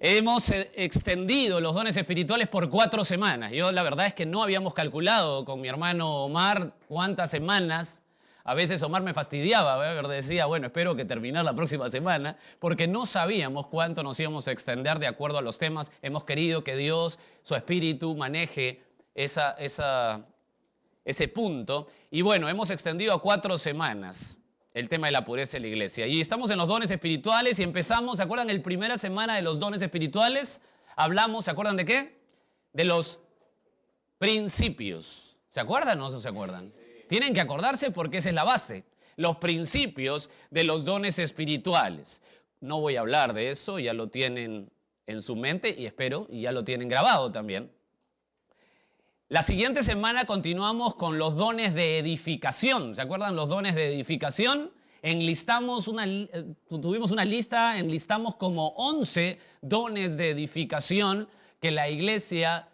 Hemos extendido los dones espirituales por 4 semanas. Yo la verdad es que no habíamos calculado con mi hermano Omar cuántas semanas. A veces Omar me fastidiaba, ¿eh? Decía, bueno, espero que terminar la próxima semana, porque no sabíamos cuánto nos íbamos a extender de acuerdo a los temas. Hemos querido que Dios, su Espíritu, maneje ese punto. Y bueno, hemos extendido a 4 semanas el tema de la pureza de la iglesia. Y estamos en los dones espirituales y empezamos, ¿se acuerdan? La primera semana de los dones espirituales hablamos, ¿se acuerdan de qué? De los principios. ¿Se acuerdan o no se acuerdan? Tienen que acordarse porque esa es la base. Los principios de los dones espirituales. No voy a hablar de eso, ya lo tienen en su mente y espero, y ya lo tienen grabado también. La siguiente semana continuamos con los dones de edificación. ¿Se acuerdan los dones de edificación? Tuvimos una lista, enlistamos como 11 dones de edificación que la iglesia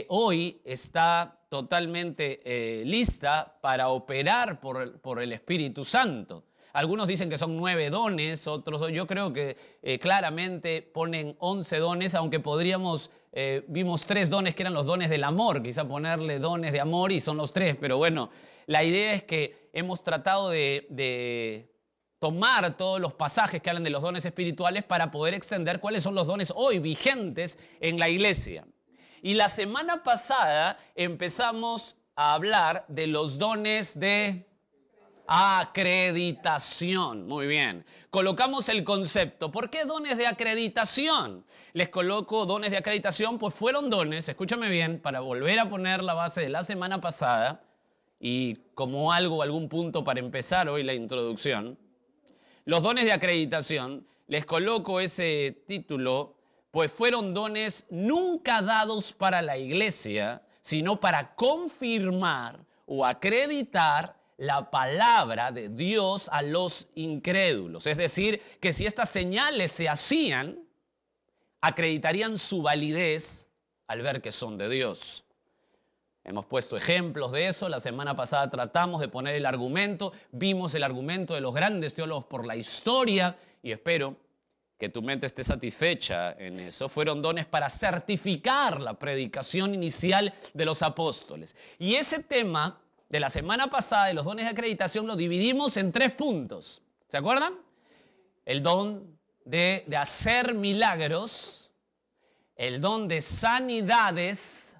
hoy está totalmente lista para operar por el Espíritu Santo. Algunos dicen que son 9 dones, otros yo creo que claramente ponen 11 dones, aunque vimos 3 dones que eran los dones del amor, quizá ponerle dones de amor y son los 3, pero bueno, la idea es que hemos tratado de tomar todos los pasajes que hablan de los dones espirituales para poder extender cuáles son los dones hoy vigentes en la iglesia. Y la semana pasada empezamos a hablar de los dones de acreditación. Muy bien. Colocamos el concepto. ¿Por qué dones de acreditación? Les coloco dones de acreditación, pues fueron dones, escúchame bien, para volver a poner la base de la semana pasada y como algún punto para empezar hoy la introducción. Los dones de acreditación, les coloco ese título, pues fueron dones nunca dados para la iglesia, sino para confirmar o acreditar la palabra de Dios a los incrédulos. Es decir, que si estas señales se hacían, acreditarían su validez al ver que son de Dios. Hemos puesto ejemplos de eso. La semana pasada tratamos de poner el argumento. Vimos el argumento de los grandes teólogos por la historia y espero que tu mente esté satisfecha en eso. Fueron dones para certificar la predicación inicial de los apóstoles. Y ese tema de la semana pasada de los dones de acreditación lo dividimos en 3 puntos. ¿Se acuerdan? El don de hacer milagros, el don de sanidades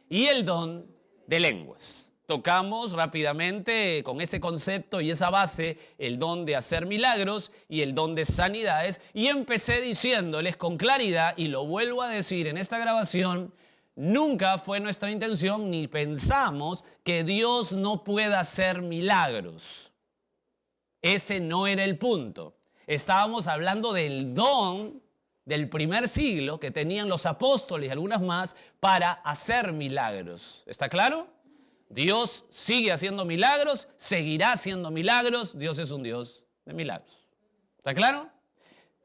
y el don de lenguas. Tocamos rápidamente con ese concepto y esa base el don de hacer milagros y el don de sanidades y empecé diciéndoles con claridad y lo vuelvo a decir en esta grabación. Nunca fue nuestra intención ni pensamos que Dios no pueda hacer milagros. Ese no era el punto. Estábamos hablando del don del primer siglo que tenían los apóstoles y algunas más para hacer milagros. ¿Está claro? Dios sigue haciendo milagros, seguirá haciendo milagros. Dios es un Dios de milagros. ¿Está claro?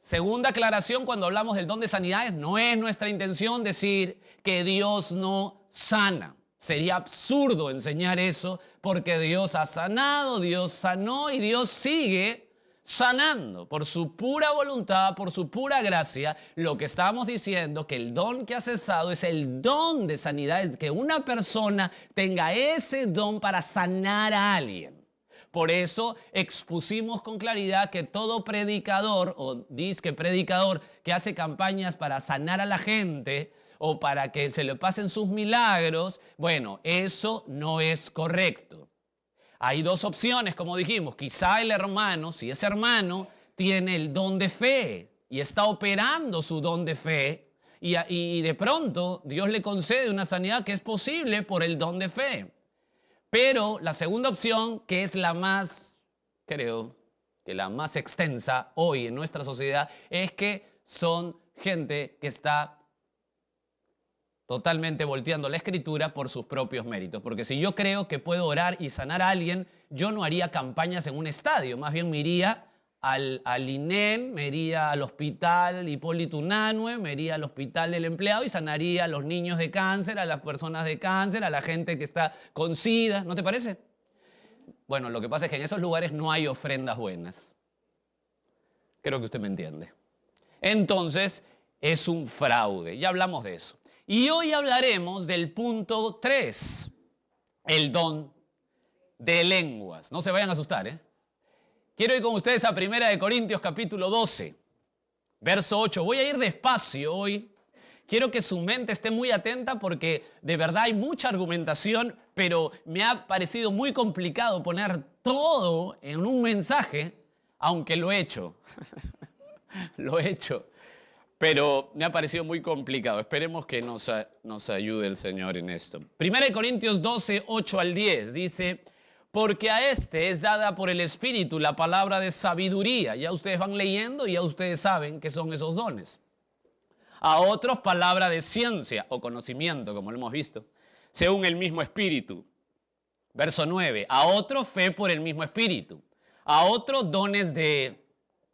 Segunda aclaración, cuando hablamos del don de sanidades, no es nuestra intención decir que Dios no sana. Sería absurdo enseñar eso porque Dios ha sanado, Dios sanó y Dios sigue sanando por su pura voluntad, por su pura gracia. Lo que estamos diciendo que el don que ha cesado es el don de sanidad, es que una persona tenga ese don para sanar a alguien. Por eso expusimos con claridad que todo predicador o disque predicador que hace campañas para sanar a la gente o para que se le pasen sus milagros, bueno, eso no es correcto. Hay 2 opciones, como dijimos. Quizá el hermano, si ese hermano tiene el don de fe y está operando su don de fe y de pronto Dios le concede una sanidad que es posible por el don de fe. Pero la segunda opción, que es la más, creo que la más extensa hoy en nuestra sociedad, es que son gente que está totalmente volteando la escritura por sus propios méritos. Porque si yo creo que puedo orar y sanar a alguien, yo no haría campañas en un estadio, más bien me iría al INEN, me iría al hospital Hipólito Unanue, me iría al hospital del empleado y sanaría a los niños de cáncer, a las personas de cáncer, a la gente que está con SIDA. ¿No te parece? Bueno, lo que pasa es que en esos lugares no hay ofrendas buenas. Creo que usted me entiende. Entonces, es un fraude. Ya hablamos de eso. Y hoy hablaremos del punto 3, el don de lenguas. No se vayan a asustar, ¿eh? Quiero ir con ustedes a 1 Corintios capítulo 12, verso 8. Voy a ir despacio hoy. Quiero que su mente esté muy atenta porque de verdad hay mucha argumentación, pero me ha parecido muy complicado poner todo en un mensaje, aunque lo he hecho. Lo he hecho. Pero me ha parecido muy complicado. Esperemos que nos ayude el Señor en esto. 1 Corintios 12, 8 al 10 dice: porque a este es dada por el Espíritu la palabra de sabiduría. Ya ustedes van leyendo y ya ustedes saben qué son esos dones. A otros palabra de ciencia o conocimiento, como lo hemos visto, según el mismo Espíritu. Verso 9. A otros fe por el mismo Espíritu. A otros dones de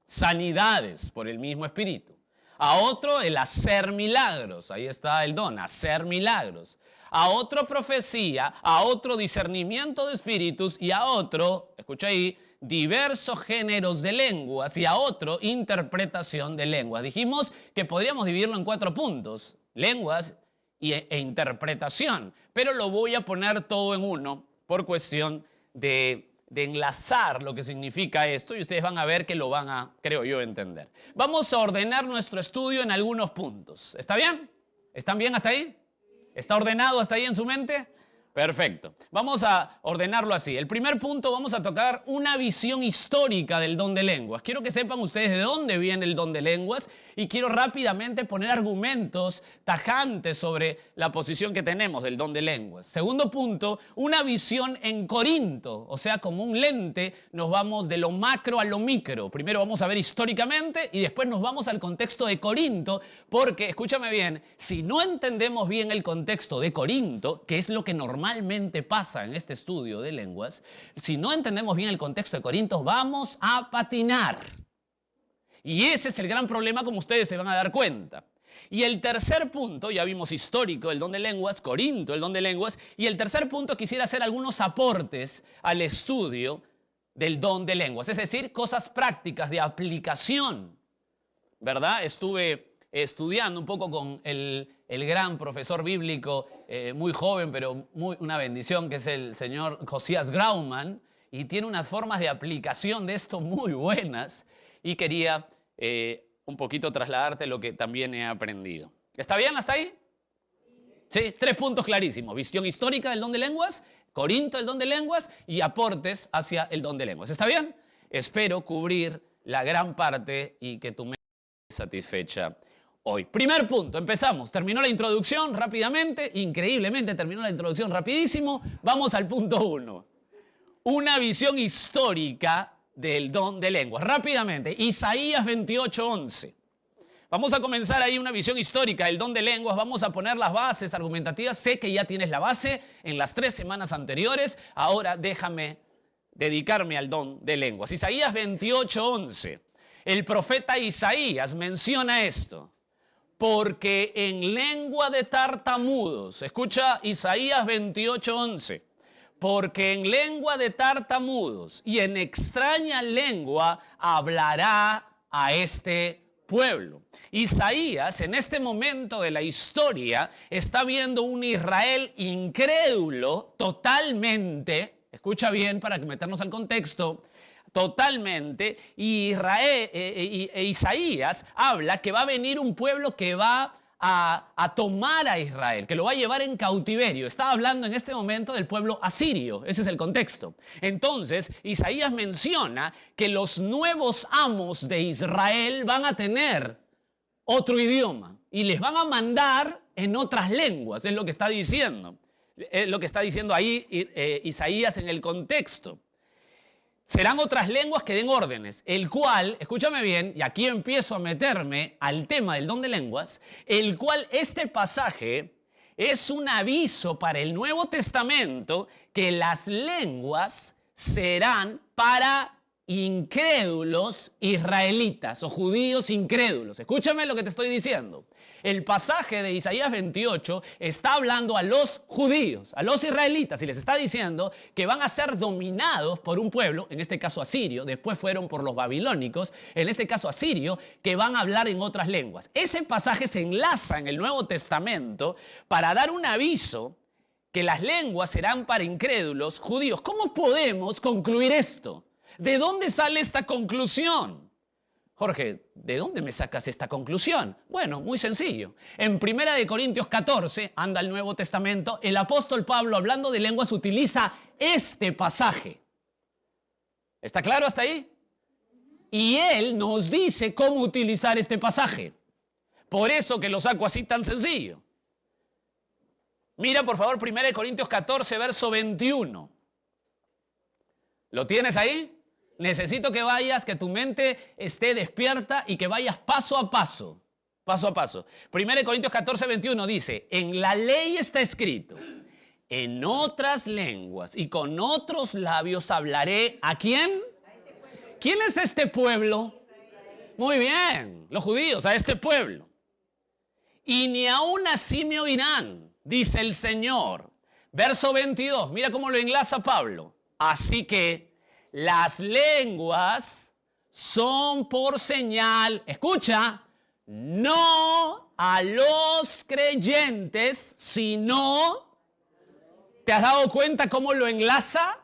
sanidades por el mismo Espíritu. A otro el hacer milagros. Ahí está el don, hacer milagros. A otro profecía, a otro discernimiento de espíritus y a otro, escucha ahí, diversos géneros de lenguas y a otro interpretación de lenguas. Dijimos que podríamos dividirlo en 4 puntos, lenguas e interpretación, pero lo voy a poner todo en uno por cuestión de enlazar lo que significa esto y ustedes van a ver que lo van a, creo yo, entender. Vamos a ordenar nuestro estudio en algunos puntos. ¿Está bien? ¿Están bien hasta ahí? ¿Está ordenado hasta ahí en su mente? Perfecto. Vamos a ordenarlo así. El primer punto, vamos a tocar una visión histórica del don de lenguas. Quiero que sepan ustedes de dónde viene el don de lenguas y quiero rápidamente poner argumentos tajantes sobre la posición que tenemos del don de lenguas. Segundo punto, una visión en Corinto, o sea, como un lente, nos vamos de lo macro a lo micro. Primero vamos a ver históricamente y después nos vamos al contexto de Corinto, porque, escúchame bien, si no entendemos bien el contexto de Corinto, que es lo que normalmente pasa en este estudio de lenguas, si no entendemos bien el contexto de Corinto, vamos a patinar. Y ese es el gran problema, como ustedes se van a dar cuenta. Y el tercer punto, ya vimos histórico, el don de lenguas, Corinto, el don de lenguas. Y el tercer punto, quisiera hacer algunos aportes al estudio del don de lenguas. Es decir, cosas prácticas de aplicación, ¿verdad? Estuve estudiando un poco con el gran profesor bíblico, muy joven, pero una bendición, que es el señor Josías Grauman. Y tiene unas formas de aplicación de esto muy buenas. Y quería un poquito trasladarte lo que también he aprendido. ¿Está bien hasta ahí? Sí, 3 puntos clarísimos. Visión histórica del don de lenguas, Corinto, el don de lenguas y aportes hacia el don de lenguas. ¿Está bien? Espero cubrir la gran parte y que tu mente esté satisfecha hoy. Primer punto, empezamos. Terminó la introducción rápidamente, increíblemente terminó la introducción rapidísimo. Vamos al punto 1. Una visión histórica del don de lenguas. Rápidamente, Isaías 28:11. Vamos a comenzar ahí una visión histórica del don de lenguas. Vamos a poner las bases argumentativas. Sé que ya tienes la base en las 3 semanas anteriores. Ahora déjame dedicarme al don de lenguas. Isaías 28:11. El profeta Isaías menciona esto. Porque en lengua de tartamudos, escucha Isaías 28:11. Porque en lengua de tartamudos y en extraña lengua hablará a este pueblo. Isaías, en este momento de la historia, está viendo un Israel incrédulo totalmente, escucha bien para meternos al contexto, totalmente, y Isaías habla que va a venir un pueblo que va a tomar a Israel, que lo va a llevar en cautiverio. Está hablando en este momento del pueblo asirio, ese es el contexto. Entonces, Isaías menciona que los nuevos amos de Israel van a tener otro idioma y les van a mandar en otras lenguas, es lo que está diciendo. Es lo que está diciendo ahí Isaías en el contexto. Serán otras lenguas que den órdenes, el cual, escúchame bien, y aquí empiezo a meterme al tema del don de lenguas, el cual este pasaje es un aviso para el Nuevo Testamento que las lenguas serán para incrédulos israelitas o judíos incrédulos. Escúchame lo que te estoy diciendo. El pasaje de Isaías 28 está hablando a los judíos, a los israelitas, y les está diciendo que van a ser dominados por un pueblo, en este caso asirio, después fueron por los babilónicos, en este caso asirio, que van a hablar en otras lenguas. Ese pasaje se enlaza en el Nuevo Testamento para dar un aviso que las lenguas serán para incrédulos judíos. ¿Cómo podemos concluir esto? ¿De dónde sale esta conclusión? Jorge, ¿de dónde me sacas esta conclusión? Bueno, muy sencillo. En 1 Corintios 14, anda el Nuevo Testamento, el apóstol Pablo, hablando de lenguas, utiliza este pasaje. ¿Está claro hasta ahí? Y él nos dice cómo utilizar este pasaje. Por eso que lo saco así tan sencillo. Mira, por favor, 1 Corintios 14, verso 21. ¿Lo tienes ahí? Necesito que vayas, que tu mente esté despierta y que vayas paso a paso. Paso a paso. 1 Corintios 14, 21 dice, en la ley está escrito, en otras lenguas y con otros labios hablaré. ¿A quién? ¿Quién es este pueblo? Muy bien, los judíos, a este pueblo. Y ni aún así me oirán, dice el Señor. Verso 22, mira cómo lo enlaza Pablo. Así que las lenguas son por señal, escucha, no a los creyentes, sino, ¿te has dado cuenta cómo lo enlaza?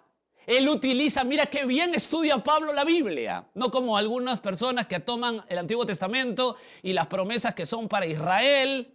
Él utiliza, mira qué bien estudia Pablo la Biblia, no como algunas personas que toman el Antiguo Testamento y las promesas que son para Israel,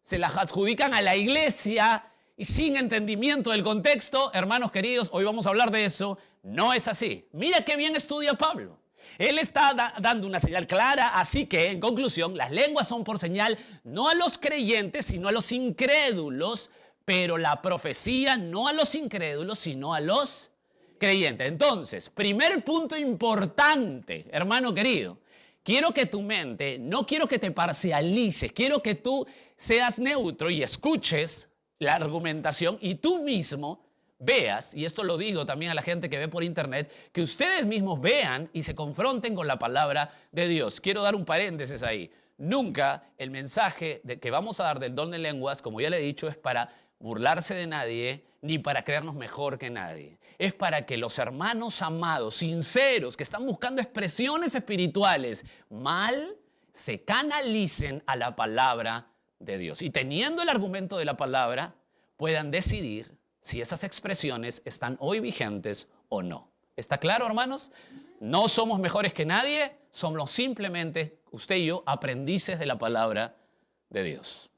se las adjudican a la iglesia y sin entendimiento del contexto. Hermanos queridos, hoy vamos a hablar de eso. No es así. Mira qué bien estudia Pablo. Él está dando una señal clara, así que, en conclusión, las lenguas son por señal no a los creyentes, sino a los incrédulos, pero la profecía no a los incrédulos, sino a los creyentes. Entonces, primer punto importante, hermano querido, quiero que tu mente, no quiero que te parcialices, quiero que tú seas neutro y escuches la argumentación y tú mismo veas, y esto lo digo también a la gente que ve por internet, que ustedes mismos vean y se confronten con la palabra de Dios. Quiero dar un paréntesis ahí. Nunca el mensaje que vamos a dar del don de lenguas, como ya le he dicho, es para burlarse de nadie ni para creernos mejor que nadie. Es para que los hermanos amados, sinceros, que están buscando expresiones espirituales, se canalicen a la palabra de Dios. Y teniendo el argumento de la palabra, puedan decidir si esas expresiones están hoy vigentes o no. ¿Está claro, hermanos? No somos mejores que nadie, somos simplemente, usted y yo, aprendices de la palabra de Dios.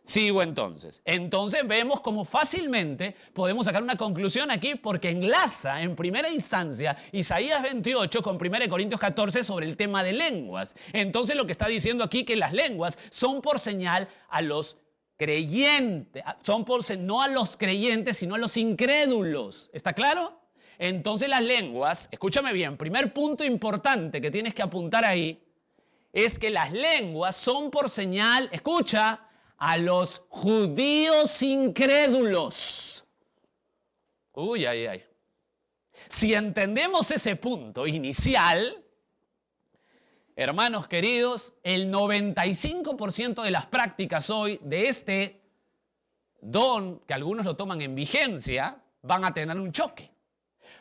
Sigo entonces. Entonces vemos cómo fácilmente podemos sacar una conclusión aquí porque enlaza en primera instancia Isaías 28 con 1 Corintios 14 sobre el tema de lenguas. Entonces lo que está diciendo aquí que las lenguas son por señal a los creyentes, no a los creyentes, sino a los incrédulos. ¿Está claro? Entonces las lenguas, escúchame bien, primer punto importante que tienes que apuntar ahí, es que las lenguas son por señal, escucha, a los judíos incrédulos. Uy, ay, ay. Si entendemos ese punto inicial, hermanos queridos, el 95% de las prácticas hoy de este don, que algunos lo toman en vigencia, van a tener un choque.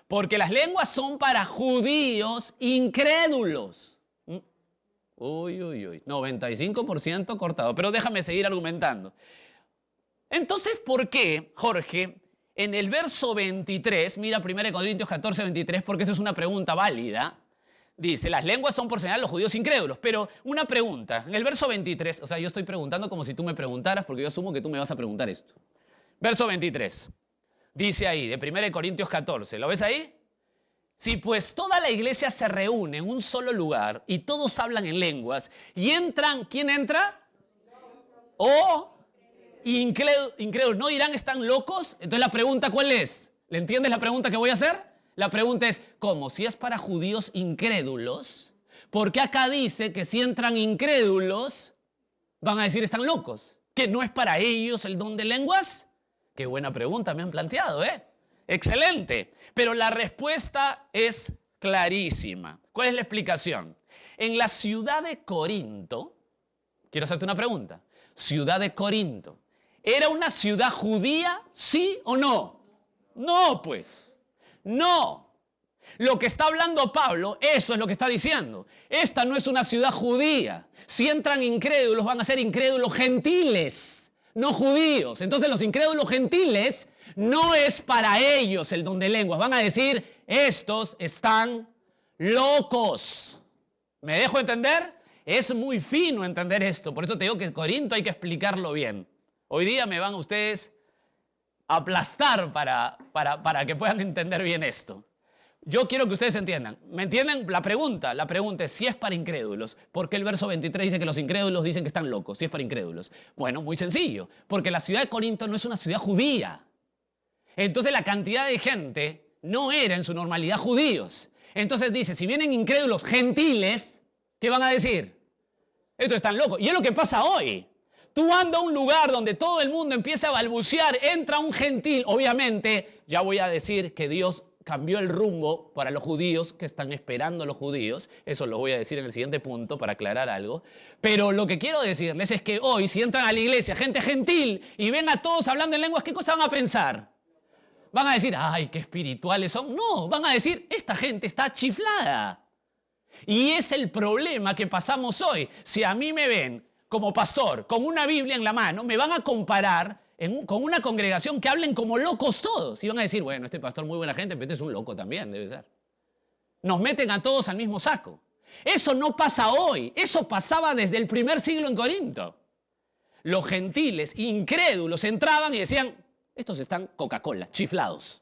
Porque las lenguas son para judíos incrédulos. Uy, 95% cortado. Pero déjame seguir argumentando. Entonces, ¿por qué, Jorge, en el verso 23, mira 1 Corintios 14, 23, porque eso es una pregunta válida, dice, las lenguas son por señal a los judíos incrédulos. Pero una pregunta, en el verso 23, o sea, yo estoy preguntando como si tú me preguntaras, porque yo asumo que tú me vas a preguntar esto. Verso 23, dice ahí, de 1 Corintios 14, ¿lo ves ahí? Si pues toda la iglesia se reúne en un solo lugar y todos hablan en lenguas y entran, ¿quién entra? Incrédulos, ¿no dirán están locos? Entonces la pregunta, ¿cuál es? ¿Le entiendes la pregunta que voy a hacer? La pregunta es, ¿cómo? Si es para judíos incrédulos, ¿por qué acá dice que si entran incrédulos van a decir están locos? ¿Que no es para ellos el don de lenguas? Qué buena pregunta me han planteado, ¿eh? Excelente. Pero la respuesta es clarísima. ¿Cuál es la explicación? En la ciudad de Corinto, quiero hacerte una pregunta. Ciudad de Corinto, ¿era una ciudad judía, sí o no? No, pues. No. Lo que está hablando Pablo, eso es lo que está diciendo. Esta no es una ciudad judía. Si entran incrédulos, van a ser incrédulos gentiles, no judíos. Entonces los incrédulos gentiles no es para ellos el don de lenguas. Van a decir, estos están locos. ¿Me dejo entender? Es muy fino entender esto. Por eso te digo que Corinto hay que explicarlo bien. Hoy día me van ustedes a aplastar para que puedan entender bien esto. Yo quiero que ustedes entiendan. ¿Me entienden? La pregunta es si es para incrédulos. ¿Por qué el verso 23 dice que los incrédulos dicen que están locos? Si es para incrédulos. Bueno, muy sencillo. Porque la ciudad de Corinto no es una ciudad judía. Entonces la cantidad de gente no era en su normalidad judíos. Entonces dice, si vienen incrédulos gentiles, ¿qué van a decir? Estos están locos. Y es lo que pasa hoy. Tú andas a un lugar donde todo el mundo empieza a balbucear, entra un gentil. Obviamente, ya voy a decir que Dios cambió el rumbo para los judíos, que están esperando a los judíos. Eso lo voy a decir en el siguiente punto para aclarar algo. Pero lo que quiero decirles es que hoy, si entran a la iglesia gente gentil y ven a todos hablando en lenguas, ¿qué cosa van a pensar? Van a decir, ¡ay, qué espirituales son! No, van a decir, esta gente está chiflada. Y es el problema que pasamos hoy. Si a mí me ven como pastor con una Biblia en la mano, me van a comparar con una congregación que hablen como locos todos. Y van a decir, bueno, este pastor muy buena gente, pero este es un loco también, debe ser. Nos meten a todos al mismo saco. Eso no pasa hoy. Eso pasaba desde el primer siglo en Corinto. Los gentiles, incrédulos, entraban y decían, estos están Coca-Cola, chiflados.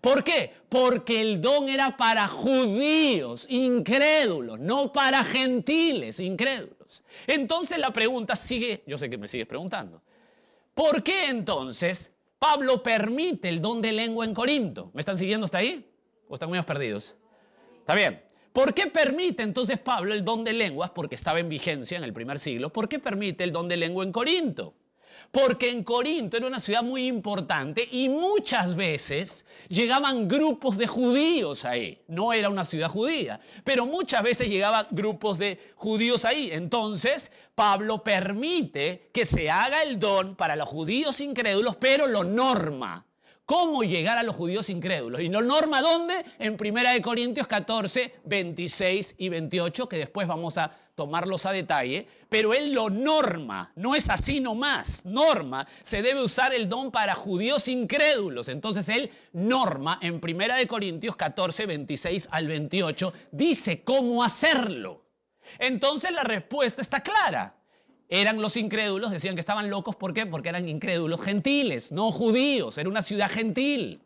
¿Por qué? Porque el don era para judíos, incrédulos, no para gentiles, incrédulos. Entonces la pregunta sigue, yo sé que me sigues preguntando. ¿Por qué entonces Pablo permite el don de lengua en Corinto? ¿Me están siguiendo hasta ahí? ¿O están muy perdidos? Está bien. ¿Por qué permite entonces Pablo el don de lenguas? Porque estaba en vigencia en el primer siglo. ¿Por qué permite el don de lengua en Corinto? Porque en Corinto era una ciudad muy importante y muchas veces llegaban grupos de judíos ahí. No era una ciudad judía, pero muchas veces llegaban grupos de judíos ahí. Entonces, Pablo permite que se haga el don para los judíos incrédulos, pero lo norma. ¿Cómo llegar a los judíos incrédulos? ¿Y lo norma dónde? En 1 Corintios 14, 26 y 28, que después vamos a tomarlos a detalle, pero él lo norma, no es así nomás, norma, se debe usar el don para judíos incrédulos. Entonces él norma en 1 Corintios 14, 26 al 28, dice cómo hacerlo. Entonces la respuesta está clara. Eran los incrédulos, decían que estaban locos, ¿por qué? Porque eran incrédulos gentiles, no judíos, era una ciudad gentil.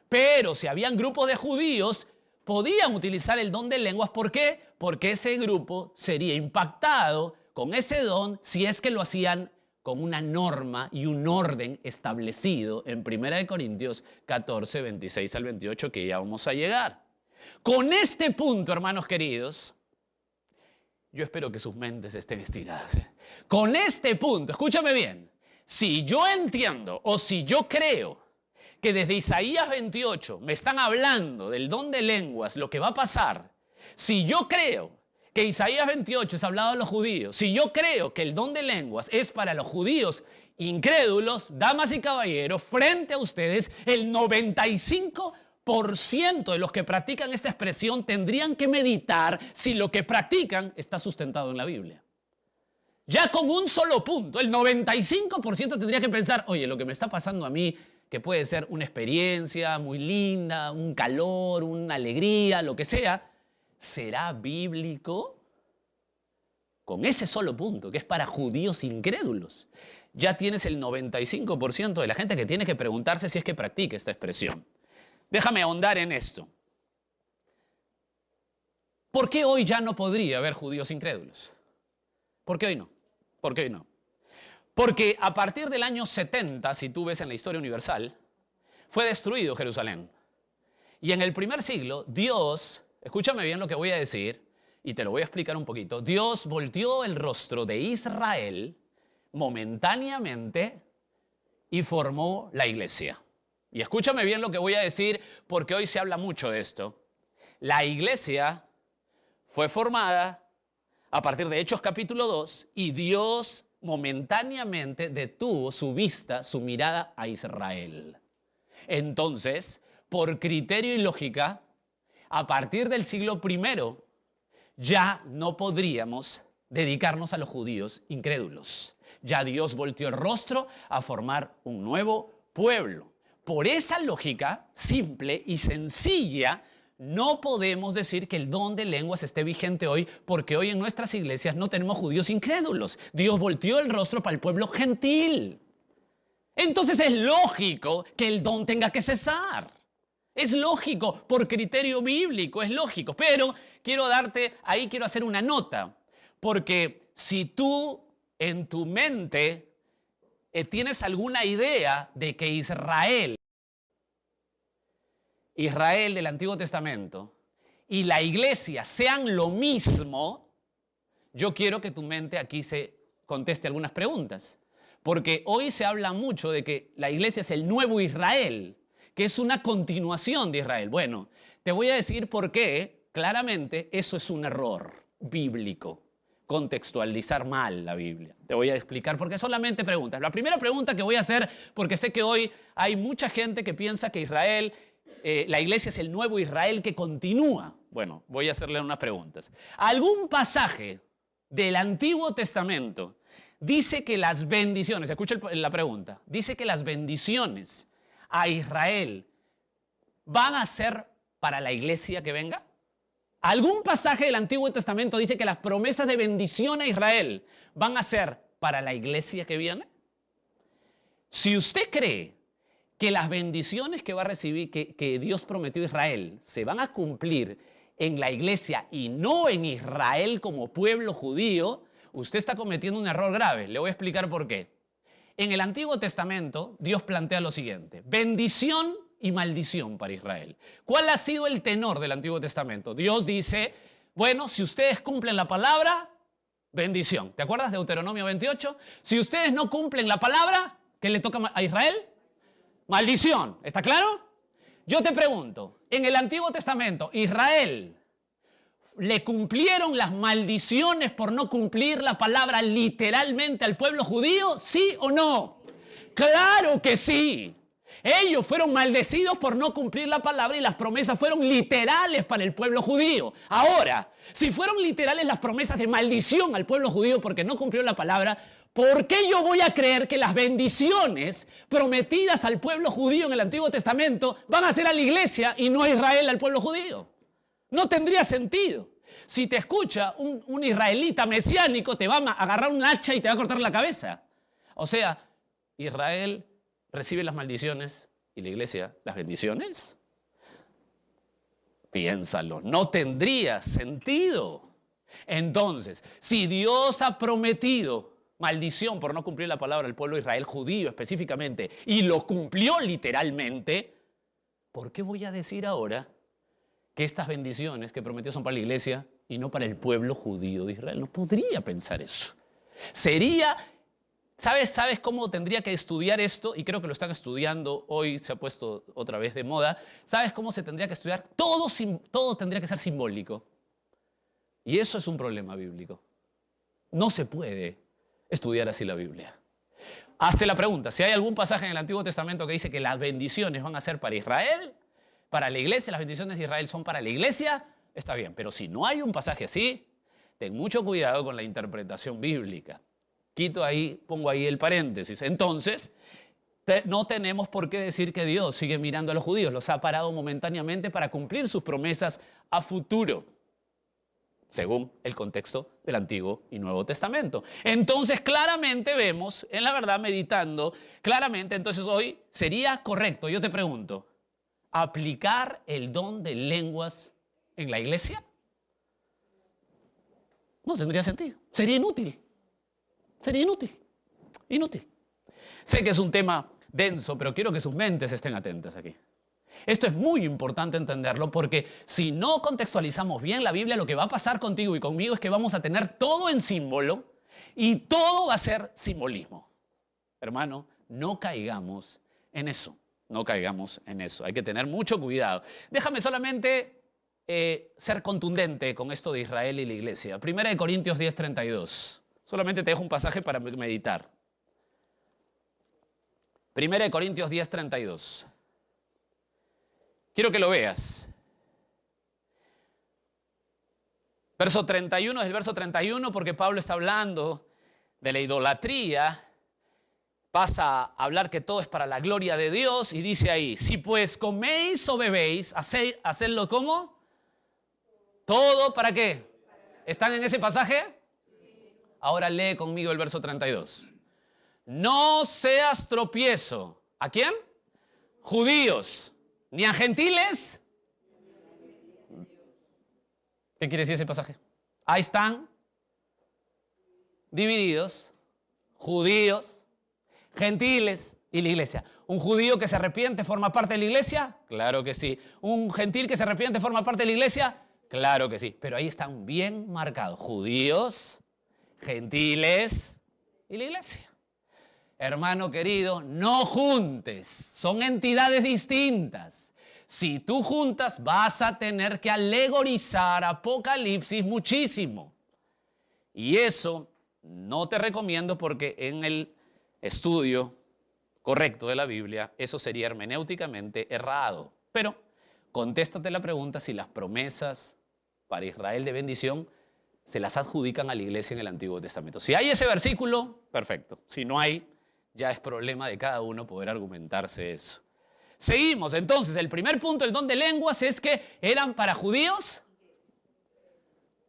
Pero si habían grupos de judíos, podían utilizar el don de lenguas, ¿por qué? Porque ese grupo sería impactado con ese don si es que lo hacían con una norma y un orden establecido en 1 Corintios 14, 26 al 28, que ya vamos a llegar. Con este punto, hermanos queridos, yo espero que sus mentes estén estiradas. Con este punto, escúchame bien, si yo entiendo o si yo creo que desde Isaías 28 me están hablando del don de lenguas, lo que va a pasar, si yo creo que Isaías 28 es hablado a los judíos, si yo creo que el don de lenguas es para los judíos incrédulos, damas y caballeros, frente a ustedes, el 95% de los que practican esta expresión tendrían que meditar si lo que practican está sustentado en la Biblia. Ya con un solo punto, el 95% tendría que pensar, oye, lo que me está pasando a mí, que puede ser una experiencia muy linda, un calor, una alegría, lo que sea, ¿será bíblico? Con ese solo punto, que es para judíos incrédulos, ya tienes el 95% de la gente que tiene que preguntarse si es que practica esta expresión. Déjame ahondar en esto. ¿Por qué hoy ya no podría haber judíos incrédulos? ¿Por qué hoy no? ¿Por qué hoy no? Porque a partir del año 70, si tú ves en la historia universal, fue destruido Jerusalén. Y en el primer siglo, Dios, escúchame bien lo que voy a decir, y te lo voy a explicar un poquito, Dios volteó el rostro de Israel momentáneamente y formó la iglesia. Y escúchame bien lo que voy a decir, porque hoy se habla mucho de esto. La iglesia fue formada a partir de Hechos capítulo 2 y Dios momentáneamente detuvo su vista, su mirada a Israel. Entonces, por criterio y lógica, a partir del siglo I ya no podríamos dedicarnos a los judíos incrédulos. Ya Dios volteó el rostro a formar un nuevo pueblo. Por esa lógica simple y sencilla, no podemos decir que el don de lenguas esté vigente hoy, porque hoy en nuestras iglesias no tenemos judíos incrédulos. Dios volteó el rostro para el pueblo gentil. Entonces es lógico que el don tenga que cesar. Es lógico, por criterio bíblico, es lógico. Pero quiero hacer una nota, porque si tú en tu mente tienes alguna idea de que Israel del Antiguo Testamento y la iglesia sean lo mismo, yo quiero que tu mente aquí se conteste algunas preguntas. Porque hoy se habla mucho de que la iglesia es el nuevo Israel, que es una continuación de Israel. Bueno, te voy a decir por qué claramente eso es un error bíblico. Contextualizar mal la Biblia. Te voy a explicar porque solamente preguntas. La primera pregunta que voy a hacer, porque sé que hoy hay mucha gente que piensa que Israel, la iglesia es el nuevo Israel que continúa. Bueno, voy a hacerle unas preguntas. ¿Algún pasaje del Antiguo Testamento dice que las bendiciones, escucha la pregunta, dice que las bendiciones a Israel van a ser para la iglesia que venga? ¿Algún pasaje del Antiguo Testamento dice que las promesas de bendición a Israel van a ser para la iglesia que viene? Si usted cree que las bendiciones que va a recibir, que Dios prometió a Israel, se van a cumplir en la iglesia y no en Israel como pueblo judío, usted está cometiendo un error grave. Le voy a explicar por qué. En el Antiguo Testamento, Dios plantea lo siguiente: bendición y maldición para Israel. ¿Cuál ha sido el tenor del Antiguo Testamento? Dios dice, bueno, si ustedes cumplen la palabra, bendición. ¿Te acuerdas de Deuteronomio 28? Si ustedes no cumplen la palabra, ¿qué le toca a Israel? Maldición. ¿Está claro? Yo te pregunto, en el Antiguo Testamento, ¿Israel le cumplieron las maldiciones por no cumplir la palabra literalmente al pueblo judío? ¿Sí o no? ¡Claro que sí! Ellos fueron maldecidos por no cumplir la palabra y las promesas fueron literales para el pueblo judío. Ahora, si fueron literales las promesas de maldición al pueblo judío porque no cumplió la palabra, ¿por qué yo voy a creer que las bendiciones prometidas al pueblo judío en el Antiguo Testamento van a ser a la iglesia y no a Israel, al pueblo judío? No tendría sentido. Si te escucha un israelita mesiánico, te va a agarrar un hacha y te va a cortar la cabeza. O sea, Israel recibe las maldiciones y la iglesia las bendiciones. Piénsalo, no tendría sentido. Entonces, si Dios ha prometido maldición por no cumplir la palabra al pueblo de Israel, judío específicamente, y lo cumplió literalmente, ¿por qué voy a decir ahora que estas bendiciones que prometió son para la iglesia y no para el pueblo judío de Israel? No podría pensar eso. Sería... ¿Sabes cómo tendría que estudiar esto? Y creo que lo están estudiando, hoy se ha puesto otra vez de moda. ¿Sabes cómo se tendría que estudiar? Todo tendría que ser simbólico. Y eso es un problema bíblico. No se puede estudiar así la Biblia. Hazte la pregunta, si hay algún pasaje en el Antiguo Testamento que dice que las bendiciones van a ser para Israel, para la iglesia, las bendiciones de Israel son para la iglesia, está bien. Pero si no hay un pasaje así, ten mucho cuidado con la interpretación bíblica. Pongo ahí el paréntesis. Entonces, no tenemos por qué decir que Dios sigue mirando a los judíos. Los ha parado momentáneamente para cumplir sus promesas a futuro, según el contexto del Antiguo y Nuevo Testamento. Entonces, claramente vemos, en la verdad, meditando, claramente, entonces hoy sería correcto, yo te pregunto, ¿aplicar el don de lenguas en la iglesia? No tendría sentido. Sería inútil. Sería inútil. Inútil. Sé que es un tema denso, pero quiero que sus mentes estén atentas aquí. Esto es muy importante entenderlo porque si no contextualizamos bien la Biblia, lo que va a pasar contigo y conmigo es que vamos a tener todo en símbolo y todo va a ser simbolismo. Hermano, no caigamos en eso. No caigamos en eso. Hay que tener mucho cuidado. Déjame solamente ser contundente con esto de Israel y la iglesia. 1 Corintios 10:32. Solamente te dejo un pasaje para meditar. 1 Corintios 10:32. Quiero que lo veas. Verso 31 es el verso 31 porque Pablo está hablando de la idolatría. Pasa a hablar que todo es para la gloria de Dios y dice ahí, si pues coméis o bebéis, hacedlo ¿cómo? ¿Todo para qué? ¿Están en ese pasaje? Ahora lee conmigo el verso 32. No seas tropiezo. ¿A quién? Judíos. ¿Ni a gentiles? ¿Qué quiere decir ese pasaje? Ahí están divididos judíos, gentiles y la iglesia. ¿Un judío que se arrepiente forma parte de la iglesia? Claro que sí. ¿Un gentil que se arrepiente forma parte de la iglesia? Claro que sí. Pero ahí están bien marcados. Judíos, gentiles y la iglesia. Hermano querido, no juntes. Son entidades distintas. Si tú juntas, vas a tener que alegorizar Apocalipsis muchísimo. Y eso no te recomiendo porque en el estudio correcto de la Biblia, eso sería hermenéuticamente errado. Pero contéstate la pregunta si las promesas para Israel de bendición se las adjudican a la iglesia en el Antiguo Testamento. Si hay ese versículo, perfecto. Si no hay, ya es problema de cada uno poder argumentarse eso. Seguimos, entonces, el primer punto del don de lenguas es que eran para judíos.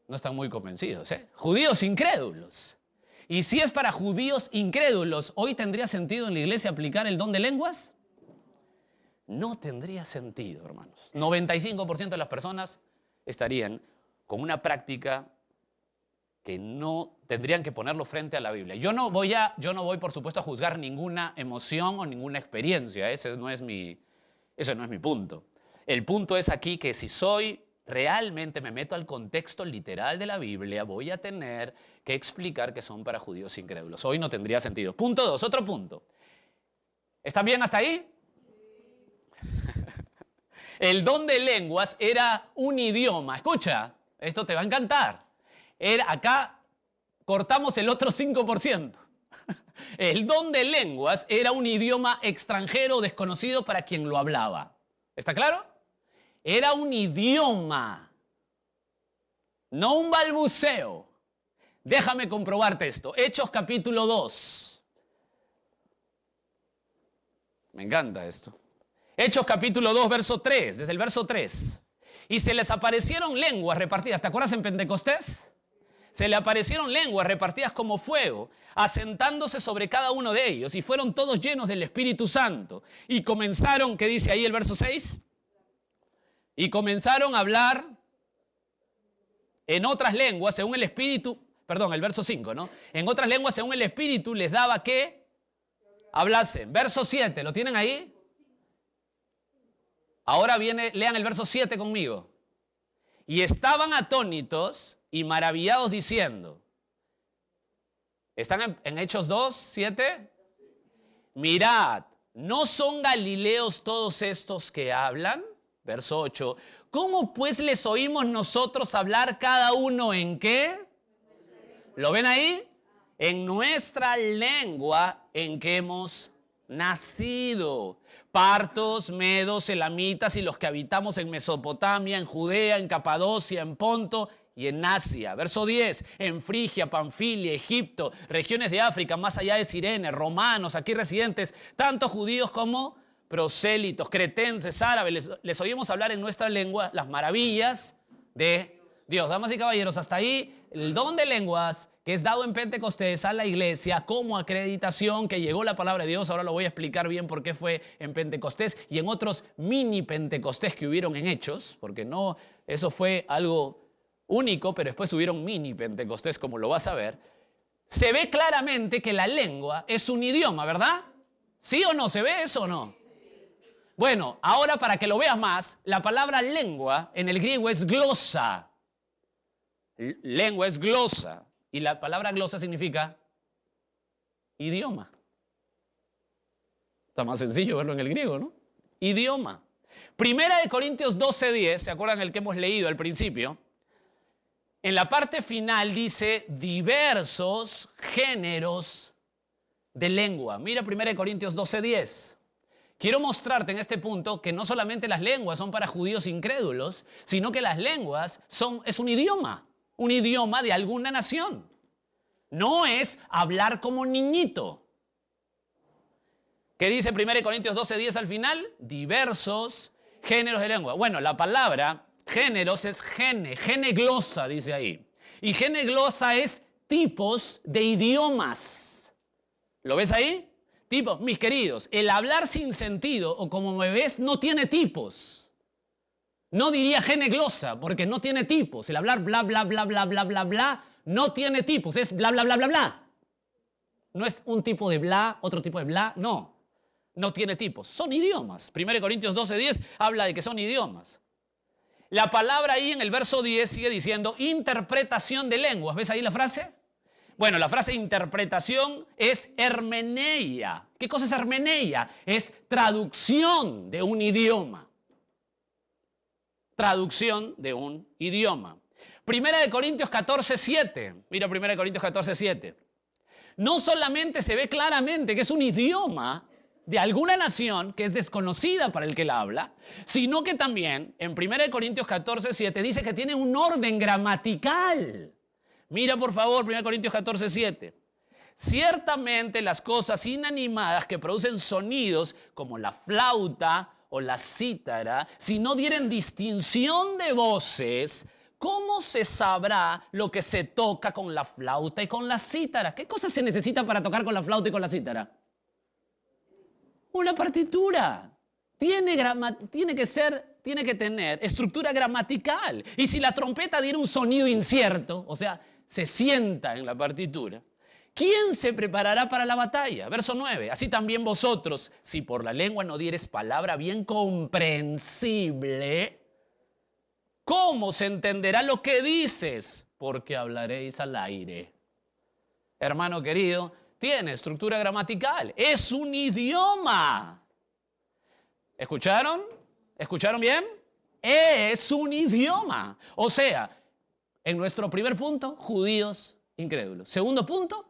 No están muy convencidos, ¿eh? Judíos incrédulos. Y si es para judíos incrédulos, ¿hoy tendría sentido en la iglesia aplicar el don de lenguas? No tendría sentido, hermanos. 95% de las personas estarían con una práctica que no tendrían que ponerlo frente a la Biblia. Yo no voy, por supuesto, a juzgar ninguna emoción o ninguna experiencia. Ese no es mi punto. El punto es aquí que si realmente me meto al contexto literal de la Biblia, voy a tener que explicar que son para judíos incrédulos. Hoy no tendría sentido. Punto 2, otro punto. ¿Están bien hasta ahí? El don de lenguas era un idioma. Escucha, esto te va a encantar. Acá cortamos el otro 5%. El don de lenguas era un idioma extranjero desconocido para quien lo hablaba. ¿Está claro? Era un idioma, no un balbuceo. Déjame comprobarte esto. Hechos capítulo 2. Me encanta esto. Hechos capítulo 2, verso 3, desde el verso 3. Y se les aparecieron lenguas repartidas. ¿Te acuerdas en Pentecostés? Se le aparecieron lenguas repartidas como fuego, asentándose sobre cada uno de ellos, y fueron todos llenos del Espíritu Santo. Y comenzaron, ¿qué dice ahí el verso 6? Y comenzaron a hablar en otras lenguas, según el Espíritu, el verso 5, ¿no? En otras lenguas, según el Espíritu, les daba que hablasen. Verso 7, ¿lo tienen ahí? Ahora lean el verso 7 conmigo. Y estaban atónitos y maravillados diciendo, ¿están en Hechos 2, 7? Mirad, ¿no son galileos todos estos que hablan? Verso 8. ¿Cómo pues les oímos nosotros hablar cada uno en qué? ¿Lo ven ahí? En nuestra lengua en que hemos nacido. Partos, medos, elamitas y los que habitamos en Mesopotamia, en Judea, en Capadocia, en Ponto y en Asia. Verso 10, en Frigia, Panfilia, Egipto, regiones de África, más allá de Cirene, romanos, aquí residentes, tanto judíos como prosélitos, cretenses, árabes, les oímos hablar en nuestra lengua las maravillas de Dios. Damas y caballeros, hasta ahí el don de lenguas que es dado en Pentecostés a la iglesia como acreditación que llegó la palabra de Dios. Ahora lo voy a explicar bien por qué fue en Pentecostés y en otros mini Pentecostés que hubieron en Hechos, porque no, eso fue algo único, pero después hubieron mini Pentecostés, como lo vas a ver. Se ve claramente que la lengua es un idioma, ¿verdad? ¿Sí o no? ¿Se ve eso o no? Bueno, ahora para que lo veas más, la palabra lengua en el griego es glosa. Lengua es glosa. Y la palabra glosa significa idioma. Está más sencillo verlo en el griego, ¿no? Idioma. Primera de Corintios 12:10, ¿se acuerdan el que hemos leído al principio? En la parte final dice diversos géneros de lengua. Mira Primera de Corintios 12:10. Quiero mostrarte en este punto que no solamente las lenguas son para judíos incrédulos, sino que las lenguas es un idioma de alguna nación. No es hablar como niñito. ¿Qué dice 1 Corintios 12:10 al final? Diversos géneros de lengua. Bueno, la palabra géneros es geneglosa, dice ahí. Y geneglosa es tipos de idiomas. ¿Lo ves ahí? Tipos, mis queridos, el hablar sin sentido o como me ves no tiene tipos. No diría geneglosa porque no tiene tipos. El hablar bla, bla, bla, bla, bla, bla, bla no tiene tipos. Es bla, bla, bla, bla, bla. No es un tipo de bla, otro tipo de bla. No. No tiene tipos. Son idiomas. 1 Corintios 12:10 habla de que son idiomas. La palabra ahí en el verso 10 sigue diciendo interpretación de lenguas. ¿Ves ahí la frase? Bueno, la frase interpretación es hermeneia. ¿Qué cosa es hermeneia? Es traducción de un idioma. Traducción de un idioma. Primera de Corintios 14:7. Mira Primera de Corintios 14:7. No solamente se ve claramente que es un idioma de alguna nación que es desconocida para el que la habla, sino que también en 1 Corintios 14:7 dice que tiene un orden gramatical. Mira por favor 1 Corintios 14:7. Ciertamente las cosas inanimadas que producen sonidos como la flauta o la cítara, si no dieren distinción de voces, ¿cómo se sabrá lo que se toca con la flauta y con la cítara? ¿Qué cosas se necesitan para tocar con la flauta y con la cítara? Una partitura. Tiene que tener estructura gramatical. Y si la trompeta diera un sonido incierto, o sea, se sienta en la partitura, ¿quién se preparará para la batalla? Verso 9. Así también vosotros, si por la lengua no dieres palabra bien comprensible, ¿cómo se entenderá lo que dices? Porque hablaréis al aire. Hermano querido, tiene estructura gramatical. Es un idioma. ¿Escucharon? ¿Escucharon bien? Es un idioma. O sea, en nuestro primer punto, judíos incrédulos. Segundo punto,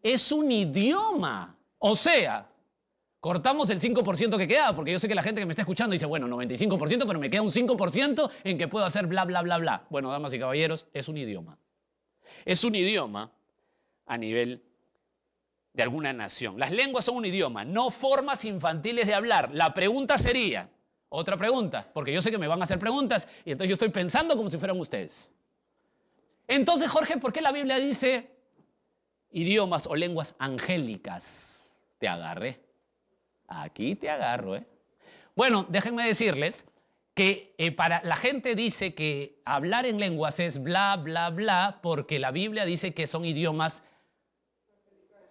es un idioma. O sea, cortamos el 5% que queda, porque yo sé que la gente que me está escuchando dice, bueno, 95%, pero me queda un 5% en que puedo hacer bla, bla, bla, bla. Bueno, damas y caballeros, es un idioma. Es un idioma a nivel de alguna nación. Las lenguas son un idioma, no formas infantiles de hablar. La pregunta sería, otra pregunta, porque yo sé que me van a hacer preguntas y entonces yo estoy pensando como si fueran ustedes. Entonces, Jorge, ¿por qué la Biblia dice idiomas o lenguas angélicas? Te agarré. Aquí te agarro, ¿eh? Bueno, déjenme decirles que para la gente dice que hablar en lenguas es bla, bla, bla, porque la Biblia dice que son idiomas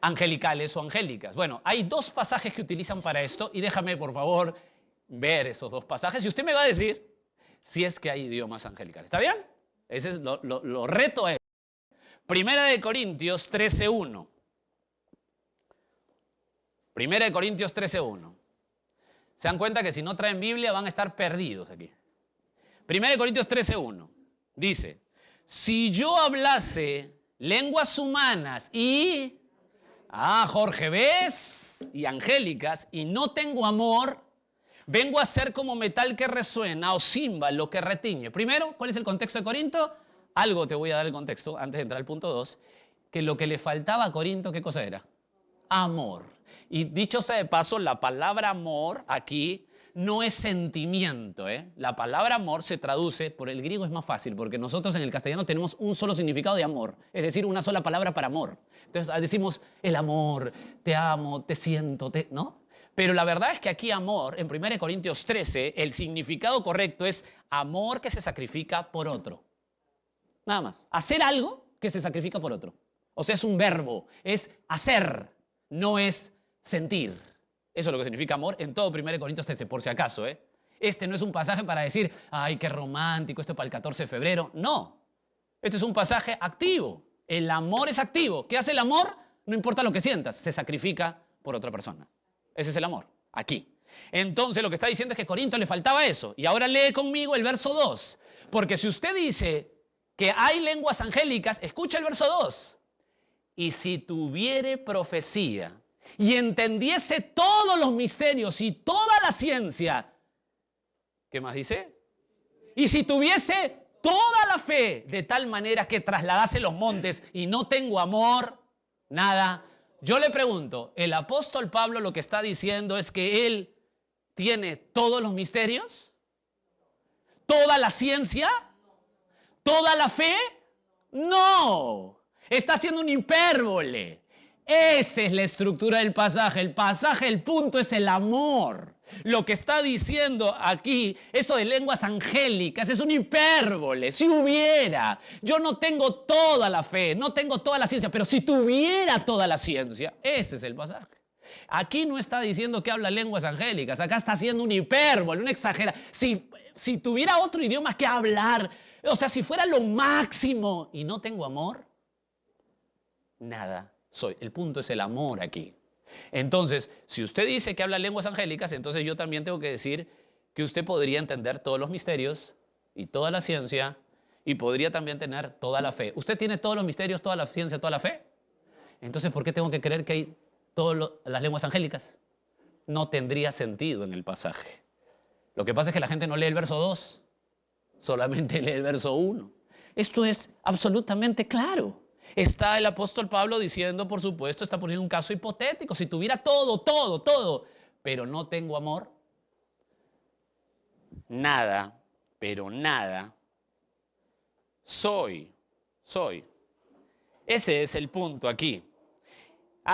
angelicales o angélicas. Bueno, hay dos pasajes que utilizan para esto y déjame, por favor, ver esos dos pasajes y usted me va a decir si es que hay idiomas angelicales. ¿Está bien? Ese es lo reto es. Primera de Corintios 13:1. Primera de Corintios 13:1. Se dan cuenta que si no traen Biblia van a estar perdidos aquí. Primera de Corintios 13:1. Dice, si yo hablase lenguas humanas y... Jorge, ¿ves? Y angélicas, y no tengo amor, vengo a ser como metal que resuena o címbalo que retiñe. Primero, ¿cuál es el contexto de Corinto? Algo te voy a dar el contexto antes de entrar al punto 2, que lo que le faltaba a Corinto, ¿qué cosa era? Amor. Y dicho sea de paso, la palabra amor aquí no es sentimiento, ¿eh? La palabra amor se traduce, por el griego es más fácil, porque nosotros en el castellano tenemos un solo significado de amor, es decir, una sola palabra para amor. Entonces decimos el amor, te amo, te siento, ¿no? Pero la verdad es que aquí amor, en 1 Corintios 13, el significado correcto es amor que se sacrifica por otro. Nada más. Hacer algo que se sacrifica por otro. O sea, es un verbo, es hacer, no es sentir. Eso es lo que significa amor en todo 1 Corintios 13, por si acaso, ¿eh? Este no es un pasaje para decir, ay, qué romántico, esto es para el 14 de febrero. No. Este es un pasaje activo. El amor es activo. ¿Qué hace el amor? No importa lo que sientas, se sacrifica por otra persona. Ese es el amor, aquí. Entonces lo que está diciendo es que a Corinto le faltaba eso. Y ahora lee conmigo el verso 2. Porque si usted dice que hay lenguas angélicas, escucha el verso 2. Y si tuviere profecía y entendiese todos los misterios y toda la ciencia, ¿qué más dice? Y si tuviese toda la fe de tal manera que trasladase los montes y no tengo amor, nada. Yo le pregunto, ¿el apóstol Pablo lo que está diciendo es que él tiene todos los misterios? ¿Toda la ciencia? ¿Toda la fe? No. Está haciendo un hipérbole. Esa es la estructura del pasaje. El punto es el amor. Lo que está diciendo aquí, eso de lenguas angélicas, es un hipérbole. Si hubiera, yo no tengo toda la fe, no tengo toda la ciencia, pero si tuviera toda la ciencia, ese es el pasaje. Aquí no está diciendo que habla lenguas angélicas, acá está haciendo un hipérbole, una exageración. Si tuviera otro idioma que hablar, o sea, si fuera lo máximo y no tengo amor, nada soy. El punto es el amor aquí. Entonces, si usted dice que habla lenguas angélicas, entonces yo también tengo que decir que usted podría entender todos los misterios y toda la ciencia y podría también tener toda la fe. ¿Usted tiene todos los misterios, toda la ciencia, toda la fe? Entonces, ¿por qué tengo que creer que hay todas las lenguas angélicas? No tendría sentido en el pasaje. Lo que pasa es que la gente no lee el verso 2, solamente lee el verso 1. Esto es absolutamente claro. Está el apóstol Pablo diciendo, por supuesto, está poniendo un caso hipotético. Si tuviera todo, pero no tengo amor, nada, pero nada, soy. Ese es el punto aquí.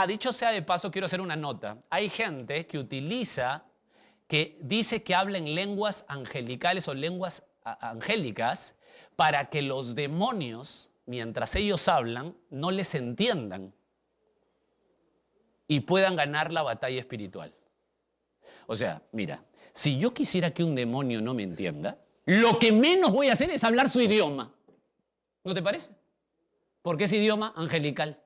Dicho sea de paso, quiero hacer una nota. Hay gente que dice que habla en lenguas angelicales o lenguas angélicas para que los demonios, mientras ellos hablan, no les entiendan y puedan ganar la batalla espiritual. O sea, mira, si yo quisiera que un demonio no me entienda, lo que menos voy a hacer es hablar su idioma. ¿No te parece? Porque es idioma angelical.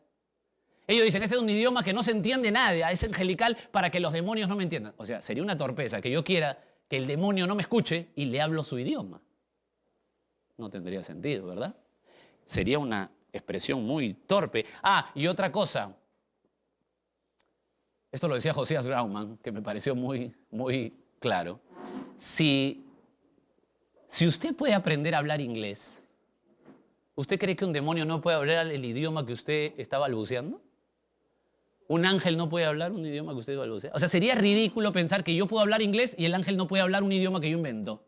Ellos dicen, este es un idioma que no se entiende nada, es angelical para que los demonios no me entiendan. O sea, sería una torpeza que yo quiera que el demonio no me escuche y le hablo su idioma. No tendría sentido, ¿verdad? Sería una expresión muy torpe. Y otra cosa. Esto lo decía Josías Grauman, que me pareció muy, muy claro. Si usted puede aprender a hablar inglés, ¿usted cree que un demonio no puede hablar el idioma que usted está balbuceando? ¿Un ángel no puede hablar un idioma que usted balbucea? O sea, sería ridículo pensar que yo puedo hablar inglés y el ángel no puede hablar un idioma que yo invento.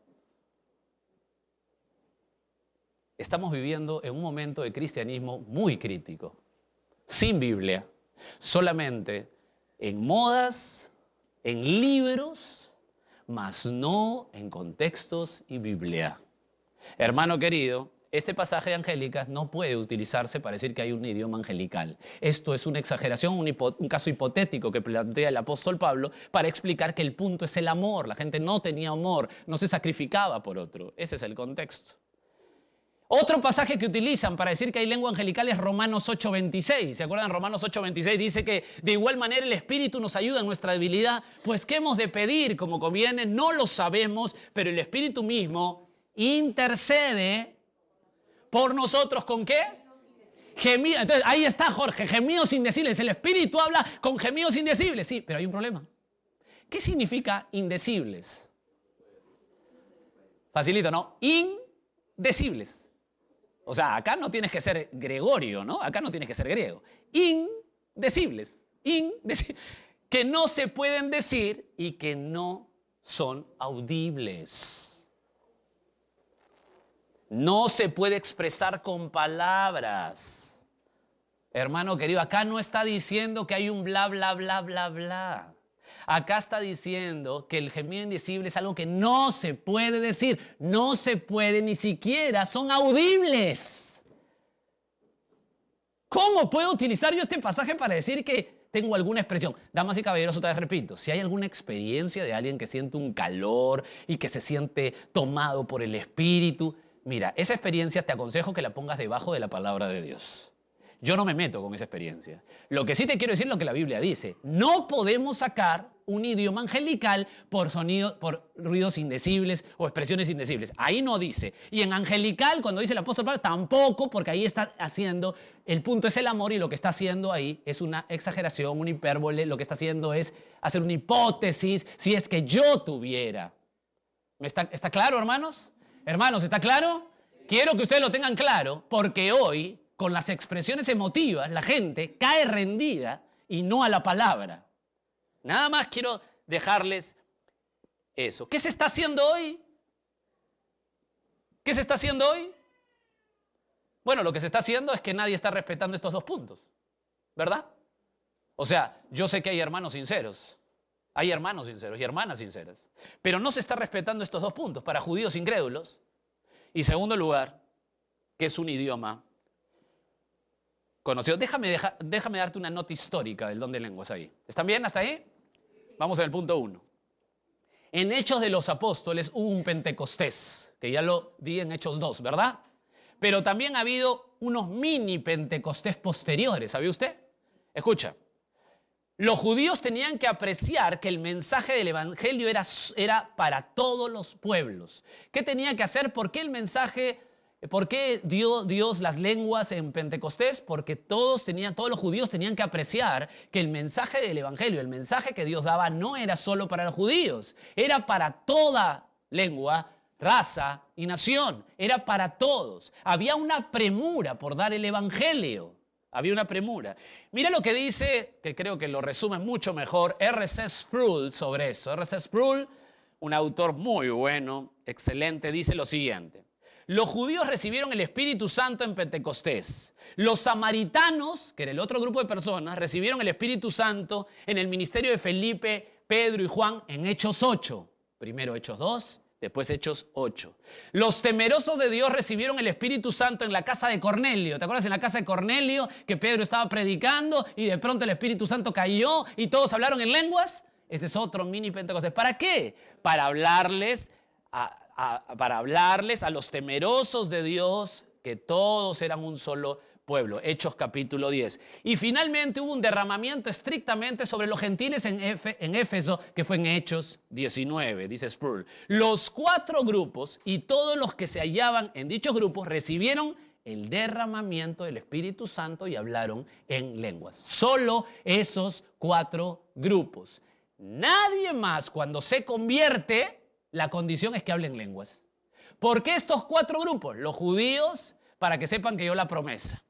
Estamos viviendo en un momento de cristianismo muy crítico, sin Biblia, solamente en modas, en libros, mas no en contextos y Biblia. Hermano querido, este pasaje de angélicas no puede utilizarse para decir que hay un idioma angelical. Esto es una exageración, un caso hipotético que plantea el apóstol Pablo para explicar que el punto es el amor. La gente no tenía amor, no se sacrificaba por otro. Ese es el contexto. Otro pasaje que utilizan para decir que hay lengua angelical es Romanos 8:26. ¿Se acuerdan? Romanos 8:26 dice que de igual manera el Espíritu nos ayuda en nuestra debilidad, pues ¿qué hemos de pedir como conviene? No lo sabemos, pero el Espíritu mismo intercede por nosotros. ¿Con qué? Gemidos. Entonces, ahí está, Jorge, gemidos indecibles. El Espíritu habla con gemidos indecibles. Sí, pero hay un problema. ¿Qué significa indecibles? Facilito, ¿no? Indecibles. O sea, acá no tienes que ser Gregorio, ¿no? Acá no tienes que ser griego. Indecibles. Que no se pueden decir y que no son audibles. No se puede expresar con palabras. Hermano querido, acá no está diciendo que hay un bla, bla, bla, bla, bla. Acá está diciendo que el gemido indecible es algo que no se puede decir. No se puede, ni siquiera son audibles. ¿Cómo puedo utilizar yo este pasaje para decir que tengo alguna expresión? Damas y caballeros, otra vez repito, si hay alguna experiencia de alguien que siente un calor y que se siente tomado por el Espíritu, mira, esa experiencia te aconsejo que la pongas debajo de la palabra de Dios. Yo no me meto con esa experiencia. Lo que sí te quiero decir es lo que la Biblia dice. No podemos sacar un idioma angelical por ruidos indecibles o expresiones indecibles. Ahí no dice. Y en angelical, cuando dice el apóstol Pablo, tampoco, porque ahí está haciendo, el punto es el amor y lo que está haciendo ahí es una exageración, una hipérbole, lo que está haciendo es hacer una hipótesis, si es que yo tuviera. ¿Está claro, hermanos? Hermanos, ¿está claro? Quiero que ustedes lo tengan claro, porque hoy, con las expresiones emotivas, la gente cae rendida y no a la palabra. Nada más quiero dejarles eso. ¿Qué se está haciendo hoy? ¿Qué se está haciendo hoy? Bueno, lo que se está haciendo es que nadie está respetando estos dos puntos, ¿verdad? O sea, yo sé que hay hermanos sinceros. Hay hermanos sinceros y hermanas sinceras. Pero no se está respetando estos dos puntos para judíos incrédulos. Y segundo lugar, que es un idioma conocido. Déjame darte una nota histórica del don de lenguas ahí. ¿Están bien hasta ahí? Vamos al punto 1. En Hechos de los Apóstoles hubo un Pentecostés, que ya lo di en Hechos 2, ¿verdad? Pero también ha habido unos mini Pentecostés posteriores, ¿sabía usted? Escucha. Los judíos tenían que apreciar que el mensaje del evangelio era para todos los pueblos. ¿Qué tenía que hacer? ¿Por qué el mensaje? ¿Por qué dio Dios las lenguas en Pentecostés? Porque todos los judíos tenían que apreciar que el mensaje del evangelio, el mensaje que Dios daba, no era solo para los judíos, era para toda lengua, raza y nación, era para todos. Había una premura por dar el evangelio. Había una premura. Mira lo que dice, que creo que lo resume mucho mejor, R.C. Sproul sobre eso. R.C. Sproul, un autor muy bueno, excelente, dice lo siguiente. Los judíos recibieron el Espíritu Santo en Pentecostés. Los samaritanos, que era el otro grupo de personas, recibieron el Espíritu Santo en el ministerio de Felipe, Pedro y Juan en Hechos 8. Primero Hechos 2. Después Hechos 8. Los temerosos de Dios recibieron el Espíritu Santo en la casa de Cornelio. ¿Te acuerdas en la casa de Cornelio que Pedro estaba predicando y de pronto el Espíritu Santo cayó y todos hablaron en lenguas? Ese es otro mini Pentecostés. ¿Para qué? Para hablarles a los temerosos de Dios, que todos eran un solo pueblo. Hechos capítulo 10. Y finalmente hubo un derramamiento estrictamente sobre los gentiles en Éfeso, que fue en Hechos 19, dice Sproul. Los 4 grupos y todos los que se hallaban en dichos grupos recibieron el derramamiento del Espíritu Santo y hablaron en lenguas. Solo esos 4 grupos. Nadie más, cuando se convierte, la condición es que hablen lenguas. ¿Por qué estos 4 grupos? Los judíos, para que sepan que dio la promesa.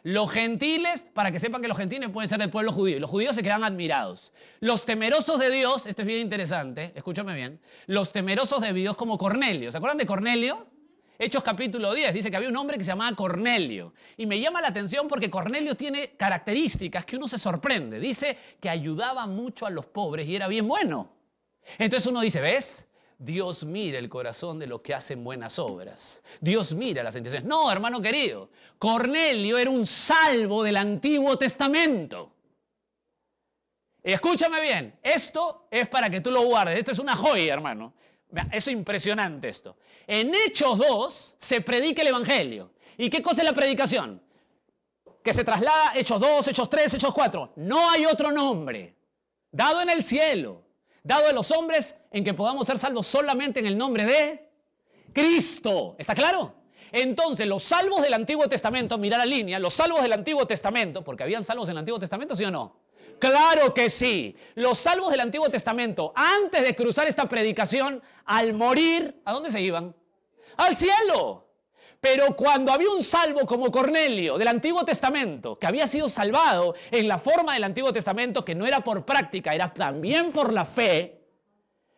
Los gentiles, para que sepan que los gentiles pueden ser del pueblo judío. Y los judíos se quedan admirados. Los temerosos de Dios, esto es bien interesante, escúchame bien. Los temerosos de Dios como Cornelio. ¿Se acuerdan de Cornelio? Hechos capítulo 10, dice que había un hombre que se llamaba Cornelio. Y me llama la atención porque Cornelio tiene características que uno se sorprende. Dice que ayudaba mucho a los pobres y era bien bueno. Entonces uno dice, ¿ves? Dios mira el corazón de los que hacen buenas obras. Dios mira las intenciones. No, hermano querido. Cornelio era un salvo del Antiguo Testamento. Escúchame bien. Esto es para que tú lo guardes. Esto es una joya, hermano. Es impresionante esto. En Hechos 2 se predica el Evangelio. ¿Y qué cosa es la predicación? Que se traslada Hechos 2, Hechos 3, Hechos 4. No hay otro nombre dado en el cielo, dado a los hombres, en que podamos ser salvos solamente en el nombre de Cristo. ¿Está claro? Entonces, los salvos del Antiguo Testamento, mira la línea, los salvos del Antiguo Testamento, porque habían salvos en el Antiguo Testamento, ¿sí o no? Claro que sí. Los salvos del Antiguo Testamento, antes de cruzar esta predicación, al morir, ¿a dónde se iban? Al cielo. Pero cuando había un salvo como Cornelio del Antiguo Testamento, que había sido salvado en la forma del Antiguo Testamento, que no era por práctica, era también por la fe,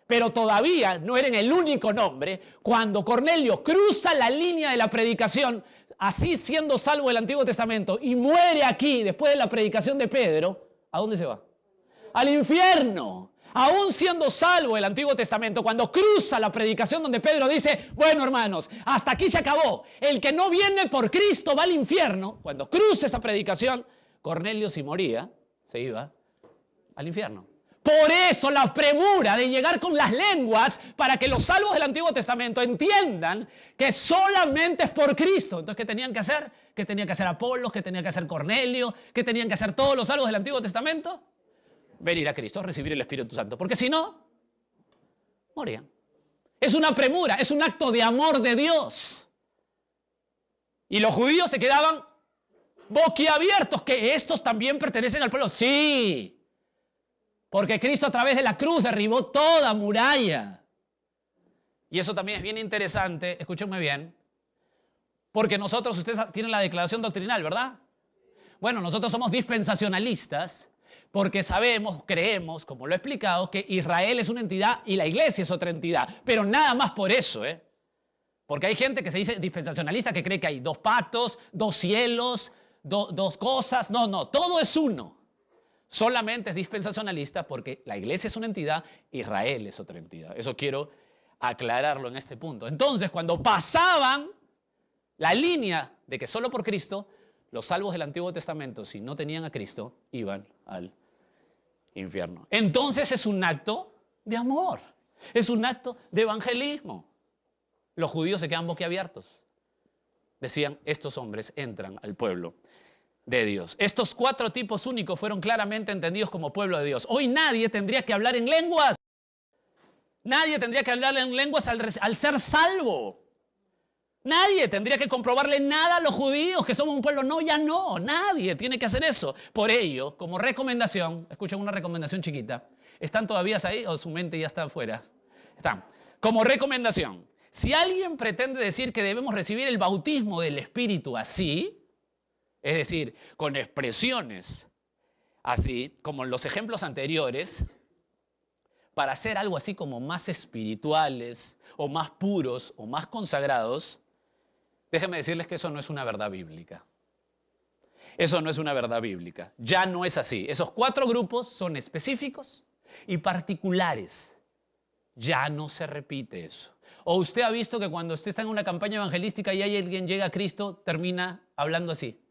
pero todavía no era en el único nombre, cuando Cornelio cruza la línea de la predicación, así siendo salvo del Antiguo Testamento, y muere aquí después de la predicación de Pedro, ¿a dónde se va? Al infierno. Aún siendo salvo el Antiguo Testamento, cuando cruza la predicación donde Pedro dice, bueno hermanos, hasta aquí se acabó. El que no viene por Cristo va al infierno. Cuando cruza esa predicación, Cornelio, si moría, se iba al infierno. Por eso la premura de llegar con las lenguas para que los salvos del Antiguo Testamento entiendan que solamente es por Cristo. Entonces, ¿qué tenían que hacer? ¿Qué tenía que hacer Apolos? ¿Qué tenía que hacer Cornelio? ¿Qué tenían que hacer todos los salvos del Antiguo Testamento? venir a Cristo, recibir el Espíritu Santo. Porque si no, morían. Es una premura, es un acto de amor de Dios. Y los judíos se quedaban boquiabiertos, que estos también pertenecen al pueblo. Sí, porque Cristo a través de la cruz derribó toda muralla. Y eso también es bien interesante, escúchenme bien, porque nosotros, ustedes tienen la declaración doctrinal, ¿verdad? Bueno, nosotros somos dispensacionalistas porque sabemos, creemos, como lo he explicado, que Israel es una entidad y la iglesia es otra entidad, pero nada más por eso, ¿eh? Porque hay gente que se dice dispensacionalista que cree que hay dos pactos, dos cielos, dos cosas. No, todo es uno. Solamente es dispensacionalista porque la iglesia es una entidad, Israel es otra entidad. Eso quiero aclararlo en este punto. Entonces, cuando pasaban la línea de que solo por Cristo, los salvos del Antiguo Testamento, si no tenían a Cristo, iban al infierno. Entonces es un acto de amor, es un acto de evangelismo. Los judíos se quedan boquiabiertos. Decían, estos hombres entran al pueblo de Dios. Estos 4 tipos únicos fueron claramente entendidos como pueblo de Dios. Hoy nadie tendría que hablar en lenguas. Nadie tendría que hablar en lenguas al ser salvo. Nadie tendría que comprobarle nada a los judíos que somos un pueblo. No, ya no. Nadie tiene que hacer eso. Por ello, como recomendación, escuchen una recomendación chiquita. ¿Están todavía ahí o su mente ya está afuera? Están. Como recomendación, si alguien pretende decir que debemos recibir el bautismo del Espíritu así, es decir, con expresiones así, como en los ejemplos anteriores, para hacer algo así como más espirituales, o más puros, o más consagrados, déjenme decirles que eso no es una verdad bíblica. Eso no es una verdad bíblica. Ya no es así. Esos 4 grupos son específicos y particulares. Ya no se repite eso. ¿O usted ha visto que cuando usted está en una campaña evangelística y alguien llega a Cristo, termina hablando así?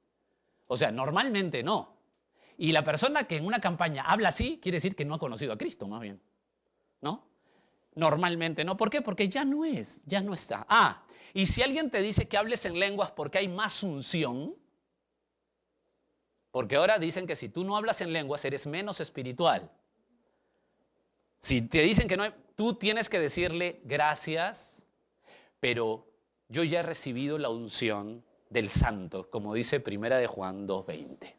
O sea, normalmente no. Y la persona que en una campaña habla así, quiere decir que no ha conocido a Cristo, más bien. ¿No? Normalmente no. ¿Por qué? Porque ya no es, ya no está. Y si alguien te dice que hables en lenguas porque hay más unción, porque ahora dicen que si tú no hablas en lenguas eres menos espiritual. Si te dicen que no, tú tienes que decirle gracias, pero yo ya he recibido la unción del santo, como dice 1 de Juan 2:20.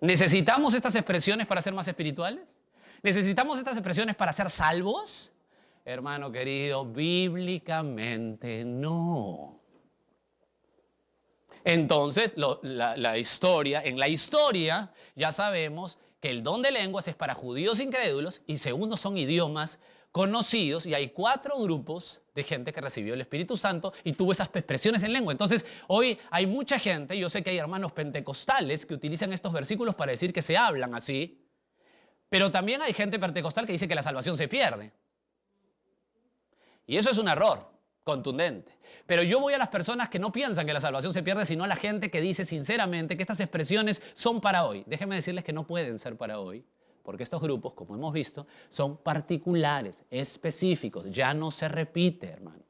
¿Necesitamos estas expresiones para ser más espirituales? ¿Necesitamos estas expresiones para ser salvos? Hermano querido, bíblicamente no. Entonces, en la historia ya sabemos que el don de lenguas es para judíos incrédulos y segundo son idiomas conocidos y hay 4 grupos de gente que recibió el Espíritu Santo y tuvo esas expresiones en lengua. Entonces, hoy hay mucha gente, yo sé que hay hermanos pentecostales que utilizan estos versículos para decir que se hablan así, pero también hay gente pentecostal que dice que la salvación se pierde. Y eso es un error contundente. Pero yo voy a las personas que no piensan que la salvación se pierde, sino a la gente que dice sinceramente que estas expresiones son para hoy. Déjenme decirles que no pueden ser para hoy, porque estos grupos, como hemos visto, son particulares, específicos. Ya no se repite, hermano.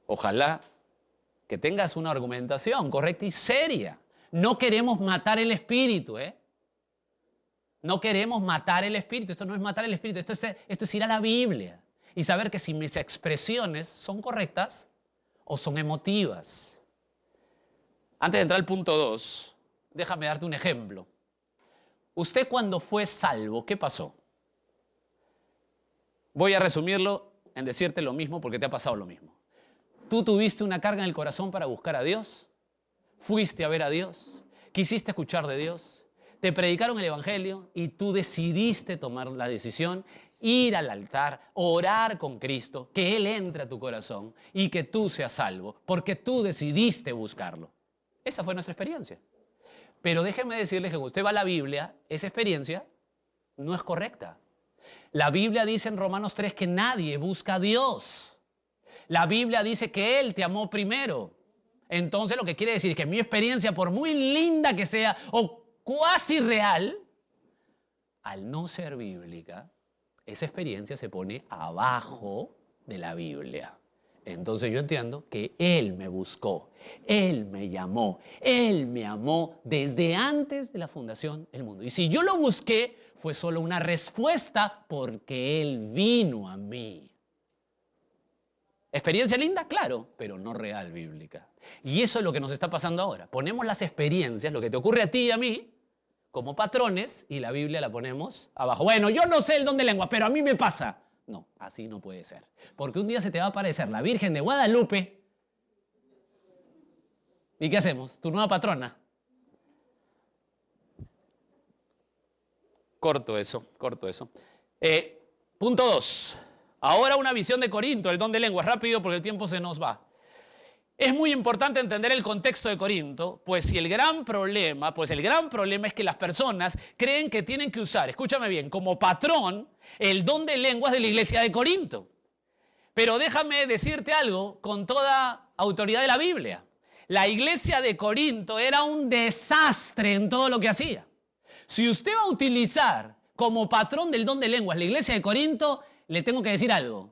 Ojalá que tengas una argumentación correcta y seria. No queremos matar el espíritu, ¿eh? No queremos matar el espíritu. Esto no es matar el espíritu, esto es ir a la Biblia y saber que si mis expresiones son correctas o son emotivas. Antes de entrar al punto 2, déjame darte un ejemplo. Usted cuando fue salvo, ¿qué pasó? Voy a resumirlo en decirte lo mismo porque te ha pasado lo mismo. Tú tuviste una carga en el corazón para buscar a Dios, fuiste a ver a Dios, quisiste escuchar de Dios, te predicaron el evangelio y tú decidiste tomar la decisión, ir al altar, orar con Cristo, que Él entre a tu corazón y que tú seas salvo, porque tú decidiste buscarlo. Esa fue nuestra experiencia. Pero déjenme decirles que cuando usted va a la Biblia, esa experiencia no es correcta. La Biblia dice en Romanos 3 que nadie busca a Dios. La Biblia dice que Él te amó primero. Entonces lo que quiere decir es que mi experiencia, por muy linda que sea o cuasi real, al no ser bíblica, esa experiencia se pone abajo de la Biblia. Entonces yo entiendo que Él me buscó, Él me llamó, Él me amó desde antes de la fundación del mundo. Y si yo lo busqué, fue solo una respuesta porque Él vino a mí. ¿Experiencia linda? Claro, pero no real bíblica. Y eso es lo que nos está pasando ahora. Ponemos las experiencias, lo que te ocurre a ti y a mí, como patrones, y la Biblia la ponemos abajo. Bueno, yo no sé el don de lengua, pero a mí me pasa. No, así no puede ser. Porque un día se te va a aparecer la Virgen de Guadalupe. ¿Y qué hacemos? Tu nueva patrona. Corto eso. Punto 2. Ahora una visión de Corinto, el don de lenguas. Rápido porque el tiempo se nos va. Es muy importante entender el contexto de Corinto, pues el gran problema es que las personas creen que tienen que usar, escúchame bien, como patrón el don de lenguas de la iglesia de Corinto. Pero déjame decirte algo con toda autoridad de la Biblia. La iglesia de Corinto era un desastre en todo lo que hacía. Si usted va a utilizar como patrón del don de lenguas la iglesia de Corinto, le tengo que decir algo.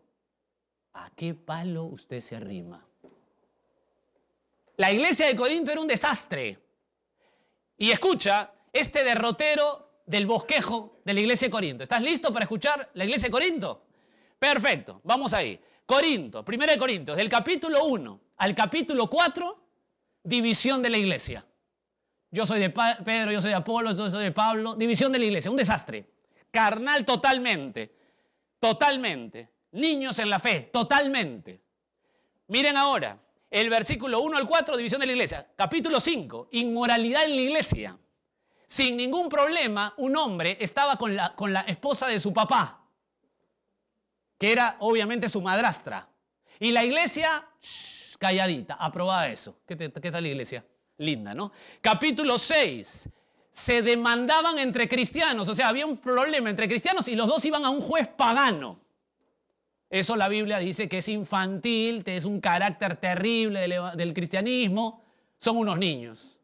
¿A qué palo usted se arrima? La iglesia de Corinto era un desastre. Y escucha este derrotero del bosquejo de la iglesia de Corinto. ¿Estás listo para escuchar la iglesia de Corinto? Perfecto, vamos ahí. Corinto, 1 de Corintios, del capítulo 1 al capítulo 4, división de la iglesia. Yo soy de Pedro, yo soy de Apolo, yo soy de Pablo. División de la iglesia, un desastre. Carnal totalmente. Niños en la fe, totalmente. Miren ahora. El versículo 1 al 4, división de la iglesia. Capítulo 5, inmoralidad en la iglesia. Sin ningún problema, un hombre estaba con la esposa de su papá, que era obviamente su madrastra. Y la iglesia, calladita, aprobaba eso. ¿Qué tal la iglesia? Linda, ¿no? Capítulo 6, se demandaban entre cristianos. O sea, había un problema entre cristianos y los dos iban a un juez pagano. Eso la Biblia dice que es infantil, que es un carácter terrible del cristianismo. Son unos niños.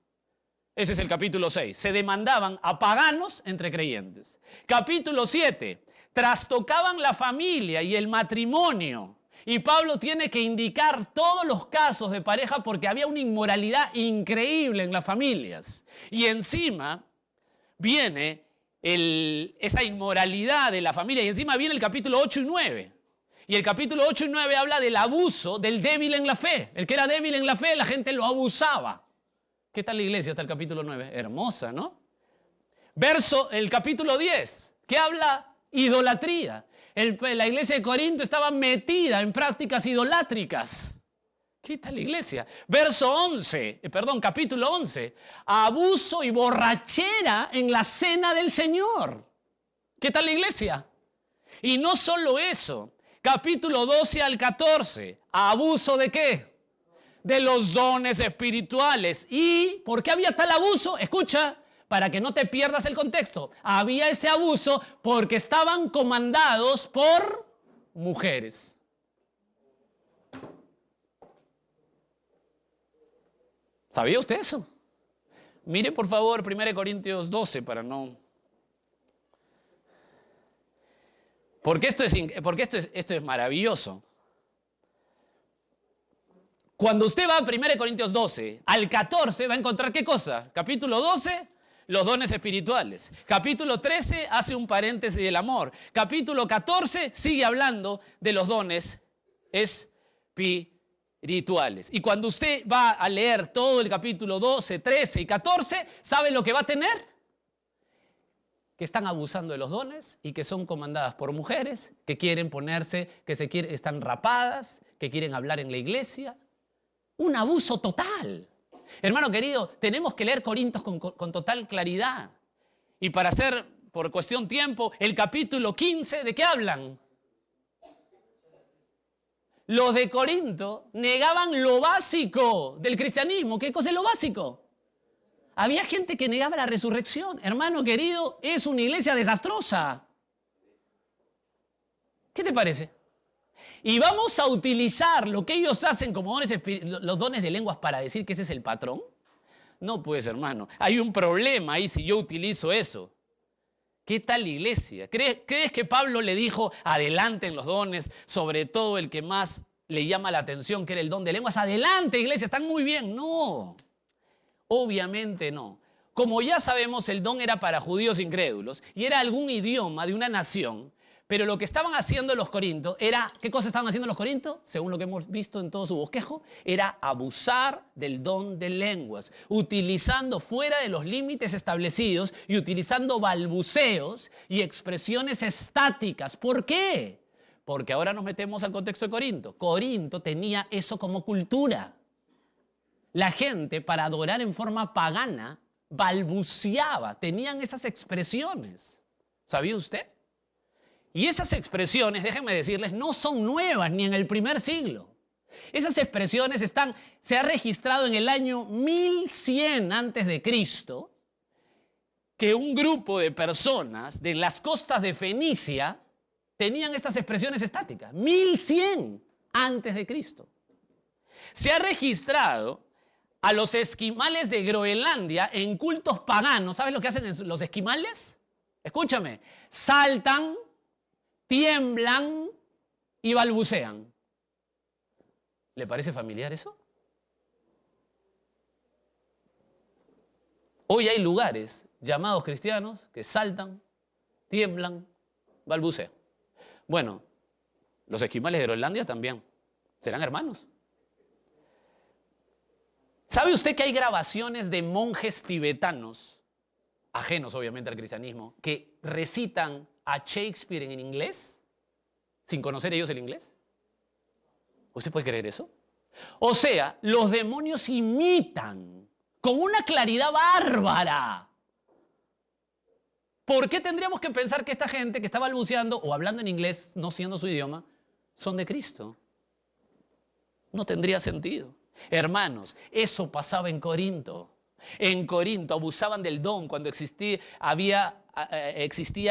Ese es el capítulo 6. Se demandaban a paganos entre creyentes. Capítulo 7. Trastocaban la familia y el matrimonio. Y Pablo tiene que indicar todos los casos de pareja porque había una inmoralidad increíble en las familias. Y encima viene esa inmoralidad de la familia. Y encima viene el capítulo 8 y 9. Y el capítulo 8 y 9 habla del abuso del débil en la fe. El que era débil en la fe, la gente lo abusaba. ¿Qué tal la iglesia hasta el capítulo 9? Hermosa, ¿no? El capítulo 10, que habla idolatría. La iglesia de Corinto estaba metida en prácticas idolátricas. ¿Qué tal la iglesia? Capítulo 11, abuso y borrachera en la cena del Señor. ¿Qué tal la iglesia? Y no solo eso. Capítulo 12 al 14, ¿abuso de qué? De los dones espirituales. ¿Y por qué había tal abuso? Escucha, para que no te pierdas el contexto. Había ese abuso porque estaban comandados por mujeres. ¿Sabía usted eso? Mire por favor 1 Corintios 12 para no... Porque esto es maravilloso. Cuando usted va a 1 Corintios 12 al 14 va a encontrar ¿qué cosa? Capítulo 12, los dones espirituales. Capítulo 13 hace un paréntesis del amor. Capítulo 14 sigue hablando de los dones espirituales. Y cuando usted va a leer todo el capítulo 12, 13 y 14, ¿sabe lo que va a tener? Que están abusando de los dones y que son comandadas por mujeres que quieren ponerse, están rapadas, que quieren hablar en la iglesia. Un abuso total. Hermano querido, tenemos que leer Corintios con total claridad. Y para hacer, por cuestión tiempo, el capítulo 15, ¿de qué hablan? Los de Corinto negaban lo básico del cristianismo. ¿Qué cosa es lo básico? Había gente que negaba la resurrección. Hermano querido, es una iglesia desastrosa. ¿Qué te parece? Y vamos a utilizar lo que ellos hacen como los dones de lenguas para decir que ese es el patrón. No, pues, hermano. Hay un problema ahí si yo utilizo eso. ¿Qué tal la iglesia? ¿Crees que Pablo le dijo, adelanten los dones, sobre todo el que más le llama la atención que era el don de lenguas. Adelante, iglesia, están muy bien. No, obviamente no. Como ya sabemos, el don era para judíos incrédulos y era algún idioma de una nación. Pero lo que estaban haciendo los corintios era, ¿qué cosa estaban haciendo los corintios? Según lo que hemos visto en todo su bosquejo, era abusar del don de lenguas, utilizando fuera de los límites establecidos y utilizando balbuceos y expresiones estáticas. ¿Por qué? Porque ahora nos metemos al contexto de Corinto. Corinto tenía eso como cultura. La gente, para adorar en forma pagana, balbuceaba, tenían esas expresiones. ¿Sabía usted? Y esas expresiones, déjenme decirles, no son nuevas ni en el primer siglo. Esas expresiones se ha registrado en el año 1100 antes de Cristo que un grupo de personas de las costas de Fenicia tenían estas expresiones estáticas. 1100 antes de Cristo. Se ha registrado a los esquimales de Groenlandia en cultos paganos. ¿Sabes lo que hacen los esquimales? Escúchame, saltan, tiemblan y balbucean. ¿Le parece familiar eso? Hoy hay lugares llamados cristianos que saltan, tiemblan, balbucean. Bueno, los esquimales de Groenlandia también. ¿Serán hermanos? ¿Sabe usted que hay grabaciones de monjes tibetanos, ajenos obviamente al cristianismo, que recitan a Shakespeare en inglés, sin conocer ellos el inglés? ¿Usted puede creer eso? O sea, los demonios imitan con una claridad bárbara. ¿Por qué tendríamos que pensar que esta gente que está balbuceando o hablando en inglés, no siendo su idioma, son de Cristo? No tendría sentido. Hermanos, eso pasaba en Corinto. En Corinto abusaban del don cuando existía,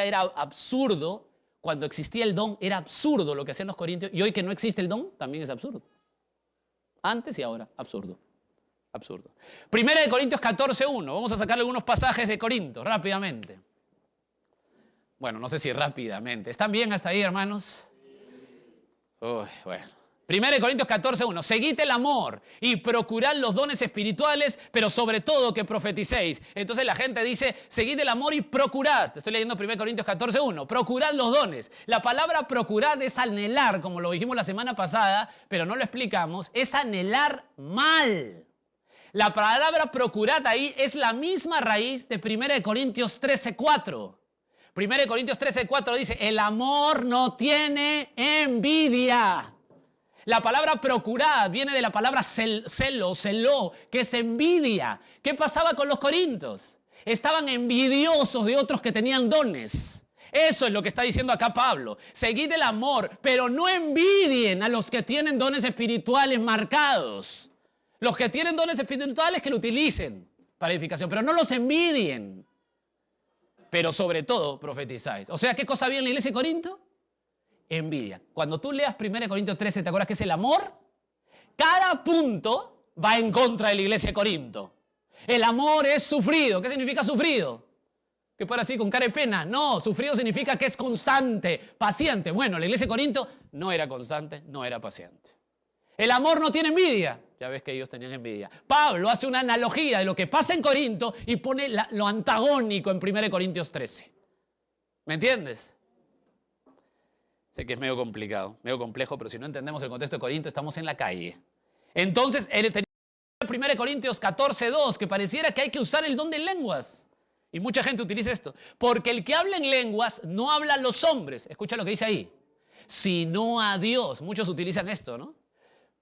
era absurdo. Cuando existía el don era absurdo lo que hacían los corintios, y hoy que no existe el don también es absurdo. Antes y ahora, absurdo. Absurdo. Primera de Corintios 14:1. Vamos a sacarle algunos pasajes de Corinto rápidamente. Bueno, no sé si rápidamente. ¿Están bien hasta ahí, hermanos? Uy, bueno. Primera de Corintios 14:1. Seguid el amor y procurad los dones espirituales, pero sobre todo que profeticéis. Entonces la gente dice, seguid el amor y procurad. Estoy leyendo 1 Corintios 14:1. Procurad los dones. La palabra procurad es anhelar, como lo dijimos la semana pasada, pero no lo explicamos. Es anhelar mal. La palabra procurad ahí es la misma raíz de 1 Corintios 13:4. 1 Corintios 13:4 dice, el amor no tiene envidia. La palabra procurad viene de la palabra celó, que es envidia. ¿Qué pasaba con los corintios? Estaban envidiosos de otros que tenían dones. Eso es lo que está diciendo acá Pablo. Seguid el amor, pero no envidien a los que tienen dones espirituales marcados. Los que tienen dones espirituales que lo utilicen para edificación, pero no los envidien. Pero sobre todo profetizáis. O sea, ¿qué cosa había en la iglesia de Corinto? Envidia. Cuando tú leas 1 Corintios 13, ¿te acuerdas que es el amor? Cada punto va en contra de la iglesia de Corinto. El amor es sufrido. ¿Qué significa sufrido? ¿Que para así con cara de pena? No, sufrido significa que es constante, paciente. Bueno, la iglesia de Corinto no era constante, no era paciente. El amor no tiene envidia. Ya ves que ellos tenían envidia. Pablo hace una analogía de lo que pasa en Corinto y pone lo antagónico en 1 Corintios 13. ¿Me entiendes? Sé que es medio complicado, medio complejo, pero si no entendemos el contexto de Corinto, estamos en la calle. Entonces, él tenía 1 Corintios 14:2, que pareciera que hay que usar el don de lenguas. Y mucha gente utiliza esto. Porque el que habla en lenguas no habla a los hombres. Escucha lo que dice ahí. Sino a Dios. Muchos utilizan esto, ¿no?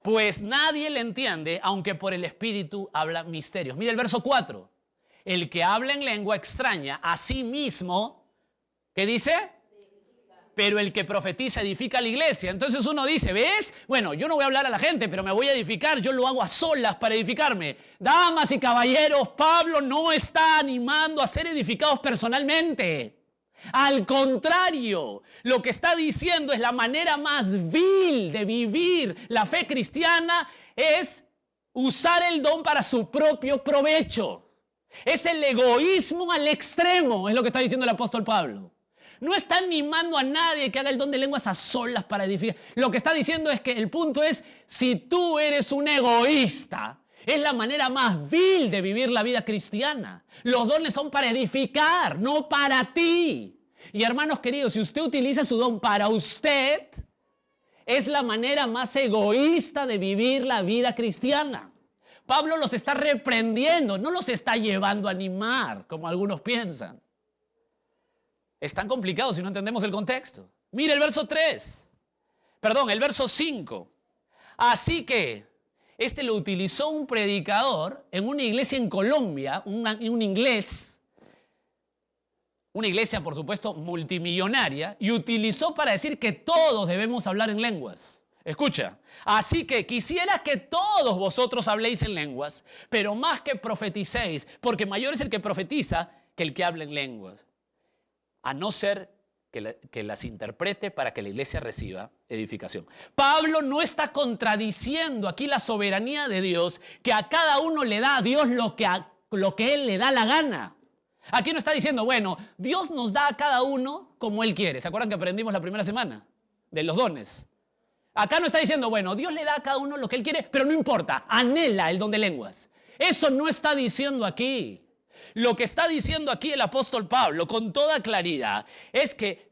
Pues nadie le entiende, aunque por el Espíritu habla misterios. Mira el verso 4. El que habla en lengua extraña a sí mismo, ¿qué dice? Pero el que profetiza edifica a la iglesia. Entonces uno dice, ¿ves? Bueno, yo no voy a hablar a la gente, pero me voy a edificar. Yo lo hago a solas para edificarme. Damas y caballeros, Pablo no está animando a ser edificados personalmente. Al contrario, lo que está diciendo es la manera más vil de vivir la fe cristiana es usar el don para su propio provecho. Es el egoísmo al extremo, es lo que está diciendo el apóstol Pablo. no está animando a nadie que haga el don de lenguas a solas para edificar. Lo que está diciendo es que el punto es, si tú eres un egoísta, es la manera más vil de vivir la vida cristiana. Los dones son para edificar, no para ti. Y hermanos queridos, si usted utiliza su don para usted, es la manera más egoísta de vivir la vida cristiana. Pablo los está reprendiendo, no los está llevando a animar, como algunos piensan. Es tan complicado si no entendemos el contexto. Mire el verso 5. Así que, este lo utilizó un predicador en una iglesia en Colombia, un inglés, una iglesia, por supuesto, multimillonaria, y utilizó para decir que todos debemos hablar en lenguas. Escucha, así que quisiera que todos vosotros habléis en lenguas, pero más que profeticéis, porque mayor es el que profetiza que el que habla en lenguas, a no ser que las interprete para que la iglesia reciba edificación. Pablo no está contradiciendo aquí la soberanía de Dios, que a cada uno le da a Dios lo que Él le da la gana. Aquí no está diciendo, bueno, Dios nos da a cada uno como Él quiere. ¿Se acuerdan que aprendimos la primera semana de los dones? Acá no está diciendo, bueno, Dios le da a cada uno lo que Él quiere, pero no importa, anhela el don de lenguas. Eso no está diciendo aquí. Lo que está diciendo aquí el apóstol Pablo con toda claridad es que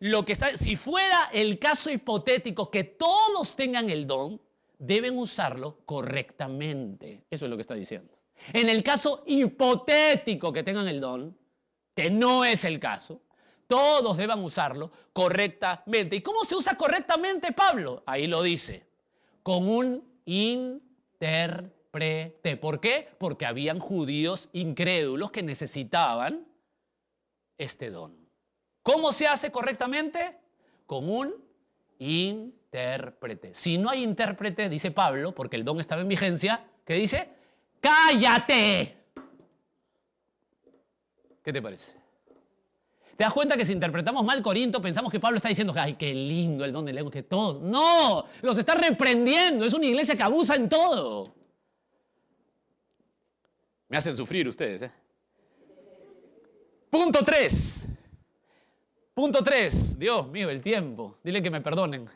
si fuera el caso hipotético que todos tengan el don, deben usarlo correctamente. Eso es lo que está diciendo. En el caso hipotético que tengan el don, que no es el caso, todos deban usarlo correctamente. ¿Y cómo se usa correctamente, Pablo? Ahí lo dice, con un intérprete. ¿Por qué? Porque habían judíos incrédulos que necesitaban este don. ¿Cómo se hace correctamente? Con un intérprete. Si no hay intérprete, dice Pablo, porque el don estaba en vigencia, ¿qué dice? ¡Cállate! ¿Qué te parece? ¿Te das cuenta que si interpretamos mal Corinto, pensamos que Pablo está diciendo, ay, qué lindo el don de lengua, que todos? No, los está reprendiendo. Es una iglesia que abusa en todo. Me hacen sufrir ustedes, ¿eh? Punto 3. Dios mío, el tiempo. Dile que me perdonen.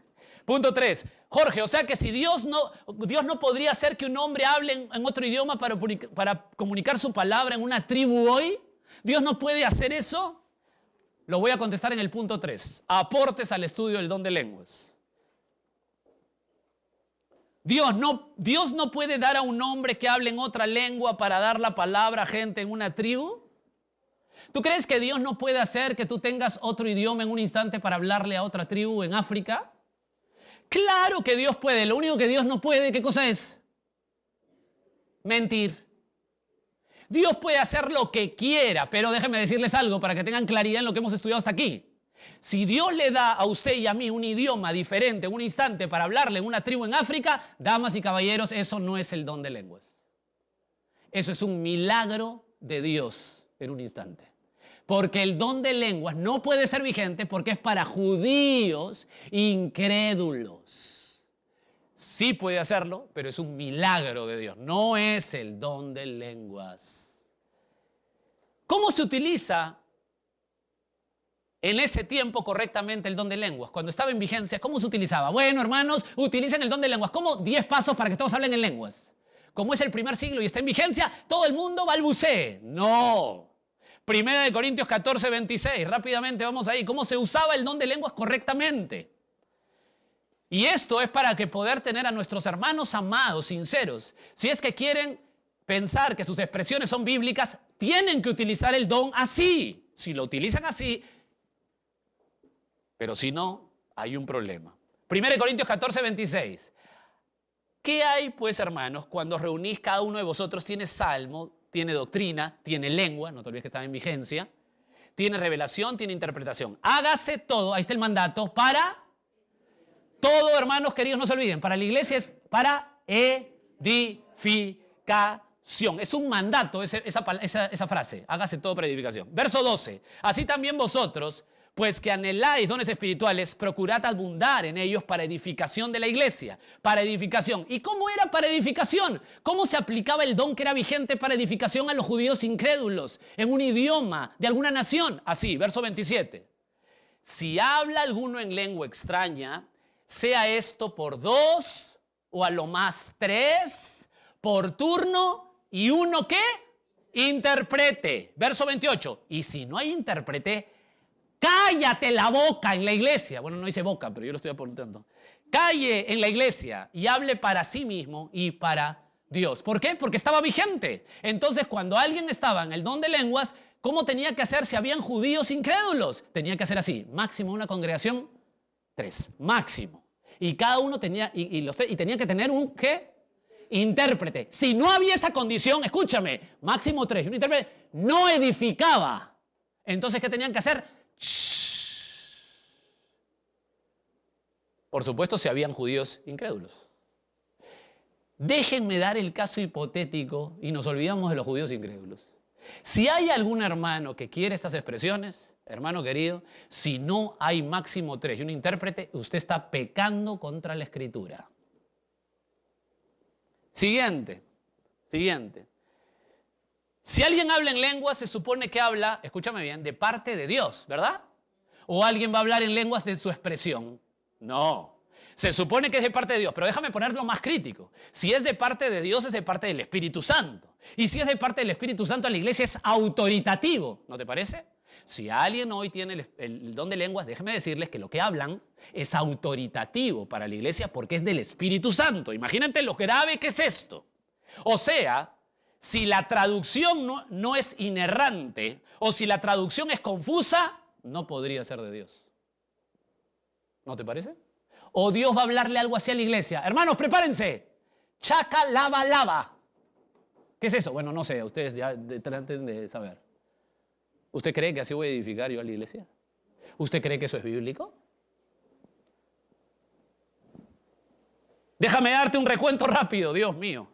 Punto 3. Jorge, o sea que si Dios no podría hacer que un hombre hable en otro idioma para comunicar su palabra en una tribu hoy. ¿Dios no puede hacer eso? Lo voy a contestar en el punto 3. Aportes al estudio del don de lenguas. Dios no puede dar a un hombre que hable en otra lengua para dar la palabra a gente en una tribu. ¿Tú crees que Dios no puede hacer que tú tengas otro idioma en un instante para hablarle a otra tribu en África? Claro que Dios puede. Lo único que Dios no puede, ¿qué cosa es? Mentir. Dios puede hacer lo que quiera, pero déjenme decirles algo para que tengan claridad en lo que hemos estudiado hasta aquí. Si Dios le da a usted y a mí un idioma diferente en un instante para hablarle en una tribu en África, damas y caballeros, eso no es el don de lenguas. Eso es un milagro de Dios en un instante. Porque el don de lenguas no puede ser vigente porque es para judíos incrédulos. Sí puede hacerlo, pero es un milagro de Dios. No es el don de lenguas. ¿Cómo se utiliza en ese tiempo correctamente el don de lenguas? Cuando estaba en vigencia, ¿cómo se utilizaba? Bueno, hermanos, utilicen el don de lenguas. ¿Cómo? 10 pasos para que todos hablen en lenguas. Como es el primer siglo y está en vigencia, todo el mundo balbucee. No. 1 Corintios 14, 26. Rápidamente vamos ahí. ¿Cómo se usaba el don de lenguas correctamente? Y esto es para que poder tener a nuestros hermanos amados, sinceros. Si es que quieren pensar que sus expresiones son bíblicas, tienen que utilizar el don así. Si lo utilizan así, pero si no, hay un problema. 1 Corintios 14, 26. ¿Qué hay, pues, hermanos, cuando reunís cada uno de vosotros? Tiene salmo, tiene doctrina, tiene lengua, no te olvides que está en vigencia, tiene revelación, tiene interpretación. Hágase todo, ahí está el mandato, para todo, hermanos queridos, no se olviden, para la iglesia es para edificación. Es un mandato esa frase, hágase todo para edificación. Verso 12. Así también vosotros, pues que anheláis dones espirituales, procurad abundar en ellos para edificación de la iglesia, para edificación. ¿Y cómo era para edificación? ¿Cómo se aplicaba el don que era vigente para edificación a los judíos incrédulos en un idioma de alguna nación? Así, verso 27. si habla alguno en lengua extraña, sea esto por 2 o a lo más 3, por turno, y uno ¿qué? Interprete. Verso 28. Y si no hay intérprete, cállate la boca en la iglesia. Bueno, no dice boca, pero yo lo estoy apuntando. Calle en la iglesia y hable para sí mismo y para Dios. ¿Por qué? Porque estaba vigente. Entonces, cuando alguien estaba en el don de lenguas, ¿cómo tenía que hacer si habían judíos incrédulos? Tenía que hacer así. Máximo una congregación, 3. Máximo. Y cada uno tenía, y tenía que tener un, ¿qué? Intérprete. Si no había esa condición, escúchame, máximo 3. Un intérprete no edificaba. Entonces, ¿qué tenían que hacer? Por supuesto, si habían judíos incrédulos. Déjenme dar el caso hipotético y nos olvidamos de los judíos incrédulos. Si hay algún hermano que quiere estas expresiones, hermano querido, si no hay máximo 3 y un intérprete, usted está pecando contra la Escritura. Siguiente. Si alguien habla en lenguas, se supone que habla, escúchame bien, de parte de Dios, ¿verdad? ¿O alguien va a hablar en lenguas de su expresión? No. Se supone que es de parte de Dios, pero déjame ponerlo más crítico. Si es de parte de Dios, es de parte del Espíritu Santo. Y si es de parte del Espíritu Santo, la iglesia es autoritativo, ¿no te parece? Si alguien hoy tiene el don de lenguas, déjenme decirles que lo que hablan es autoritativo para la iglesia porque es del Espíritu Santo. Imagínate lo grave que es esto. O sea, si la traducción no es inerrante o si la traducción es confusa, no podría ser de Dios. ¿No te parece? O Dios va a hablarle algo así a la iglesia. Hermanos, prepárense. Chaca, lava, lava. ¿Qué es eso? Bueno, no sé, ustedes ya traten de saber. ¿Usted cree que así voy a edificar yo a la iglesia? ¿Usted cree que eso es bíblico? Déjame darte un recuento rápido, Dios mío.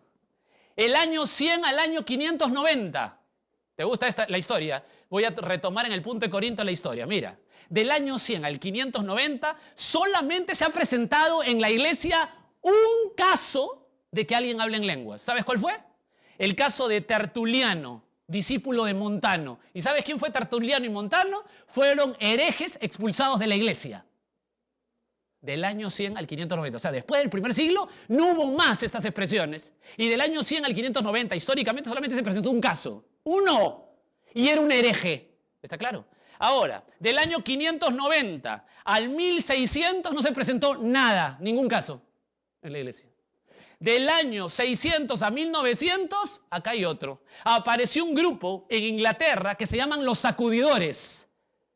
El año 100 al año 590. ¿Te gusta la historia? Voy a retomar en el punto de Corinto la historia. Mira, del año 100 al 590 solamente se ha presentado en la iglesia un caso de que alguien hable en lenguas. ¿Sabes cuál fue? El caso de Tertuliano, discípulo de Montano. ¿Y sabes quién fue Tertuliano y Montano? Fueron herejes expulsados de la iglesia. Del año 100 al 590. O sea, después del primer siglo no hubo más estas expresiones. Y del año 100 al 590, históricamente solamente se presentó un caso. Uno. Y era un hereje. ¿Está claro? Ahora, del año 590 al 1600 no se presentó nada, ningún caso en la iglesia. Del año 600 a 1900, acá hay otro. Apareció un grupo en Inglaterra que se llaman los sacudidores,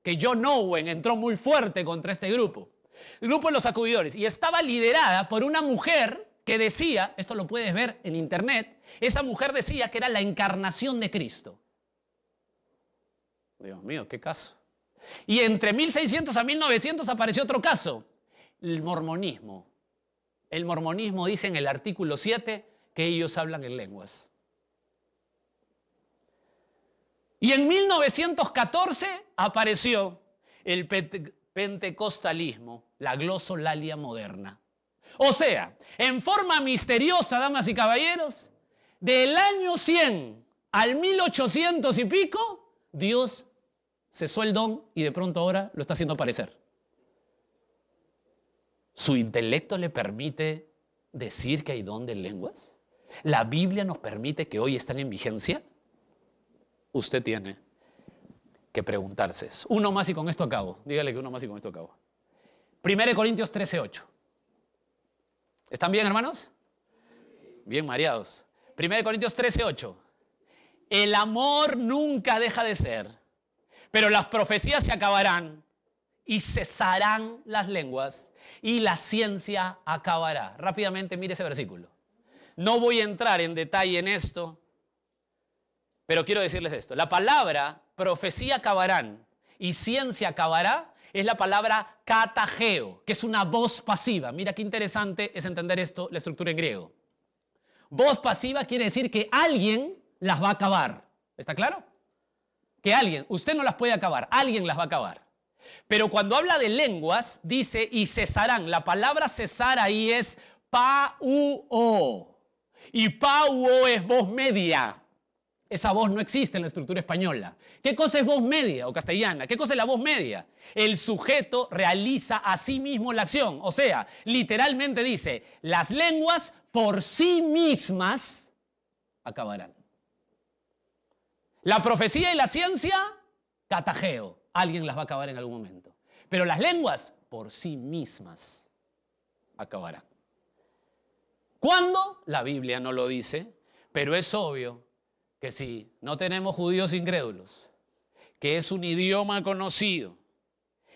que John Owen entró muy fuerte contra este grupo. El grupo de los sacudidores. Y estaba liderada por una mujer que decía, esto lo puedes ver en internet, esa mujer decía que era la encarnación de Cristo. Dios mío, qué caso. Y entre 1600 a 1900 apareció otro caso, el mormonismo. El mormonismo dice en el artículo 7 que ellos hablan en lenguas. Y en 1914 apareció el pentecostalismo, la glosolalia moderna. O sea, en forma misteriosa, damas y caballeros, del año 100 al 1800 y pico, Dios cesó el don y de pronto ahora lo está haciendo aparecer. ¿Su intelecto le permite decir que hay don de lenguas? ¿La Biblia nos permite que hoy están en vigencia? Usted tiene que preguntarse eso. Uno más y con esto acabo. Dígale que uno más y con esto acabo. 1 Corintios 13:8. ¿Están bien, hermanos? Bien mareados. 1 Corintios 13:8. El amor nunca deja de ser, pero las profecías se acabarán y cesarán las lenguas y la ciencia acabará. Rápidamente mire ese versículo. No voy a entrar en detalle en esto, pero quiero decirles esto. La palabra profecía acabarán y ciencia acabará es la palabra katageo, que es una voz pasiva. Mira qué interesante es entender esto, la estructura en griego. Voz pasiva quiere decir que alguien las va a acabar. ¿Está claro? Que alguien, usted no las puede acabar, alguien las va a acabar. Pero cuando habla de lenguas, dice y cesarán. La palabra cesar ahí es pauo. Y pauo es voz media. Esa voz no existe en la estructura española. ¿Qué cosa es voz media o castellana? ¿Qué cosa es la voz media? El sujeto realiza a sí mismo la acción. O sea, literalmente dice, las lenguas por sí mismas acabarán. La profecía y la ciencia, catajeo. Alguien las va a acabar en algún momento. Pero las lenguas por sí mismas acabarán. ¿Cuándo? La Biblia no lo dice, pero es obvio que si no tenemos judíos incrédulos, que es un idioma conocido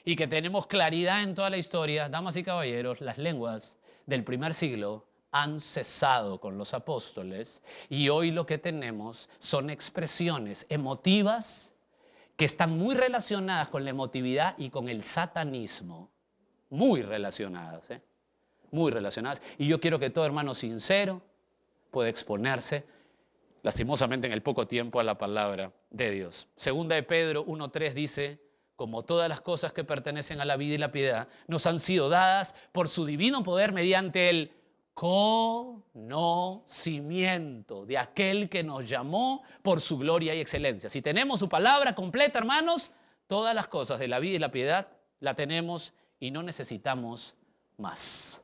y que tenemos claridad en toda la historia, damas y caballeros, las lenguas del primer siglo han cesado con los apóstoles y hoy lo que tenemos son expresiones emotivas que están muy relacionadas con la emotividad y con el satanismo. Muy relacionadas, muy relacionadas. Y yo quiero que todo hermano sincero pueda exponerse, lastimosamente en el poco tiempo, a la palabra de Dios. Segunda de Pedro 1:3 dice, como todas las cosas que pertenecen a la vida y la piedad, nos han sido dadas por su divino poder mediante el conocimiento de aquel que nos llamó por su gloria y excelencia. Si tenemos su palabra completa, hermanos, todas las cosas de la vida y la piedad la tenemos y no necesitamos más.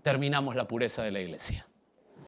Terminamos la pureza de la iglesia.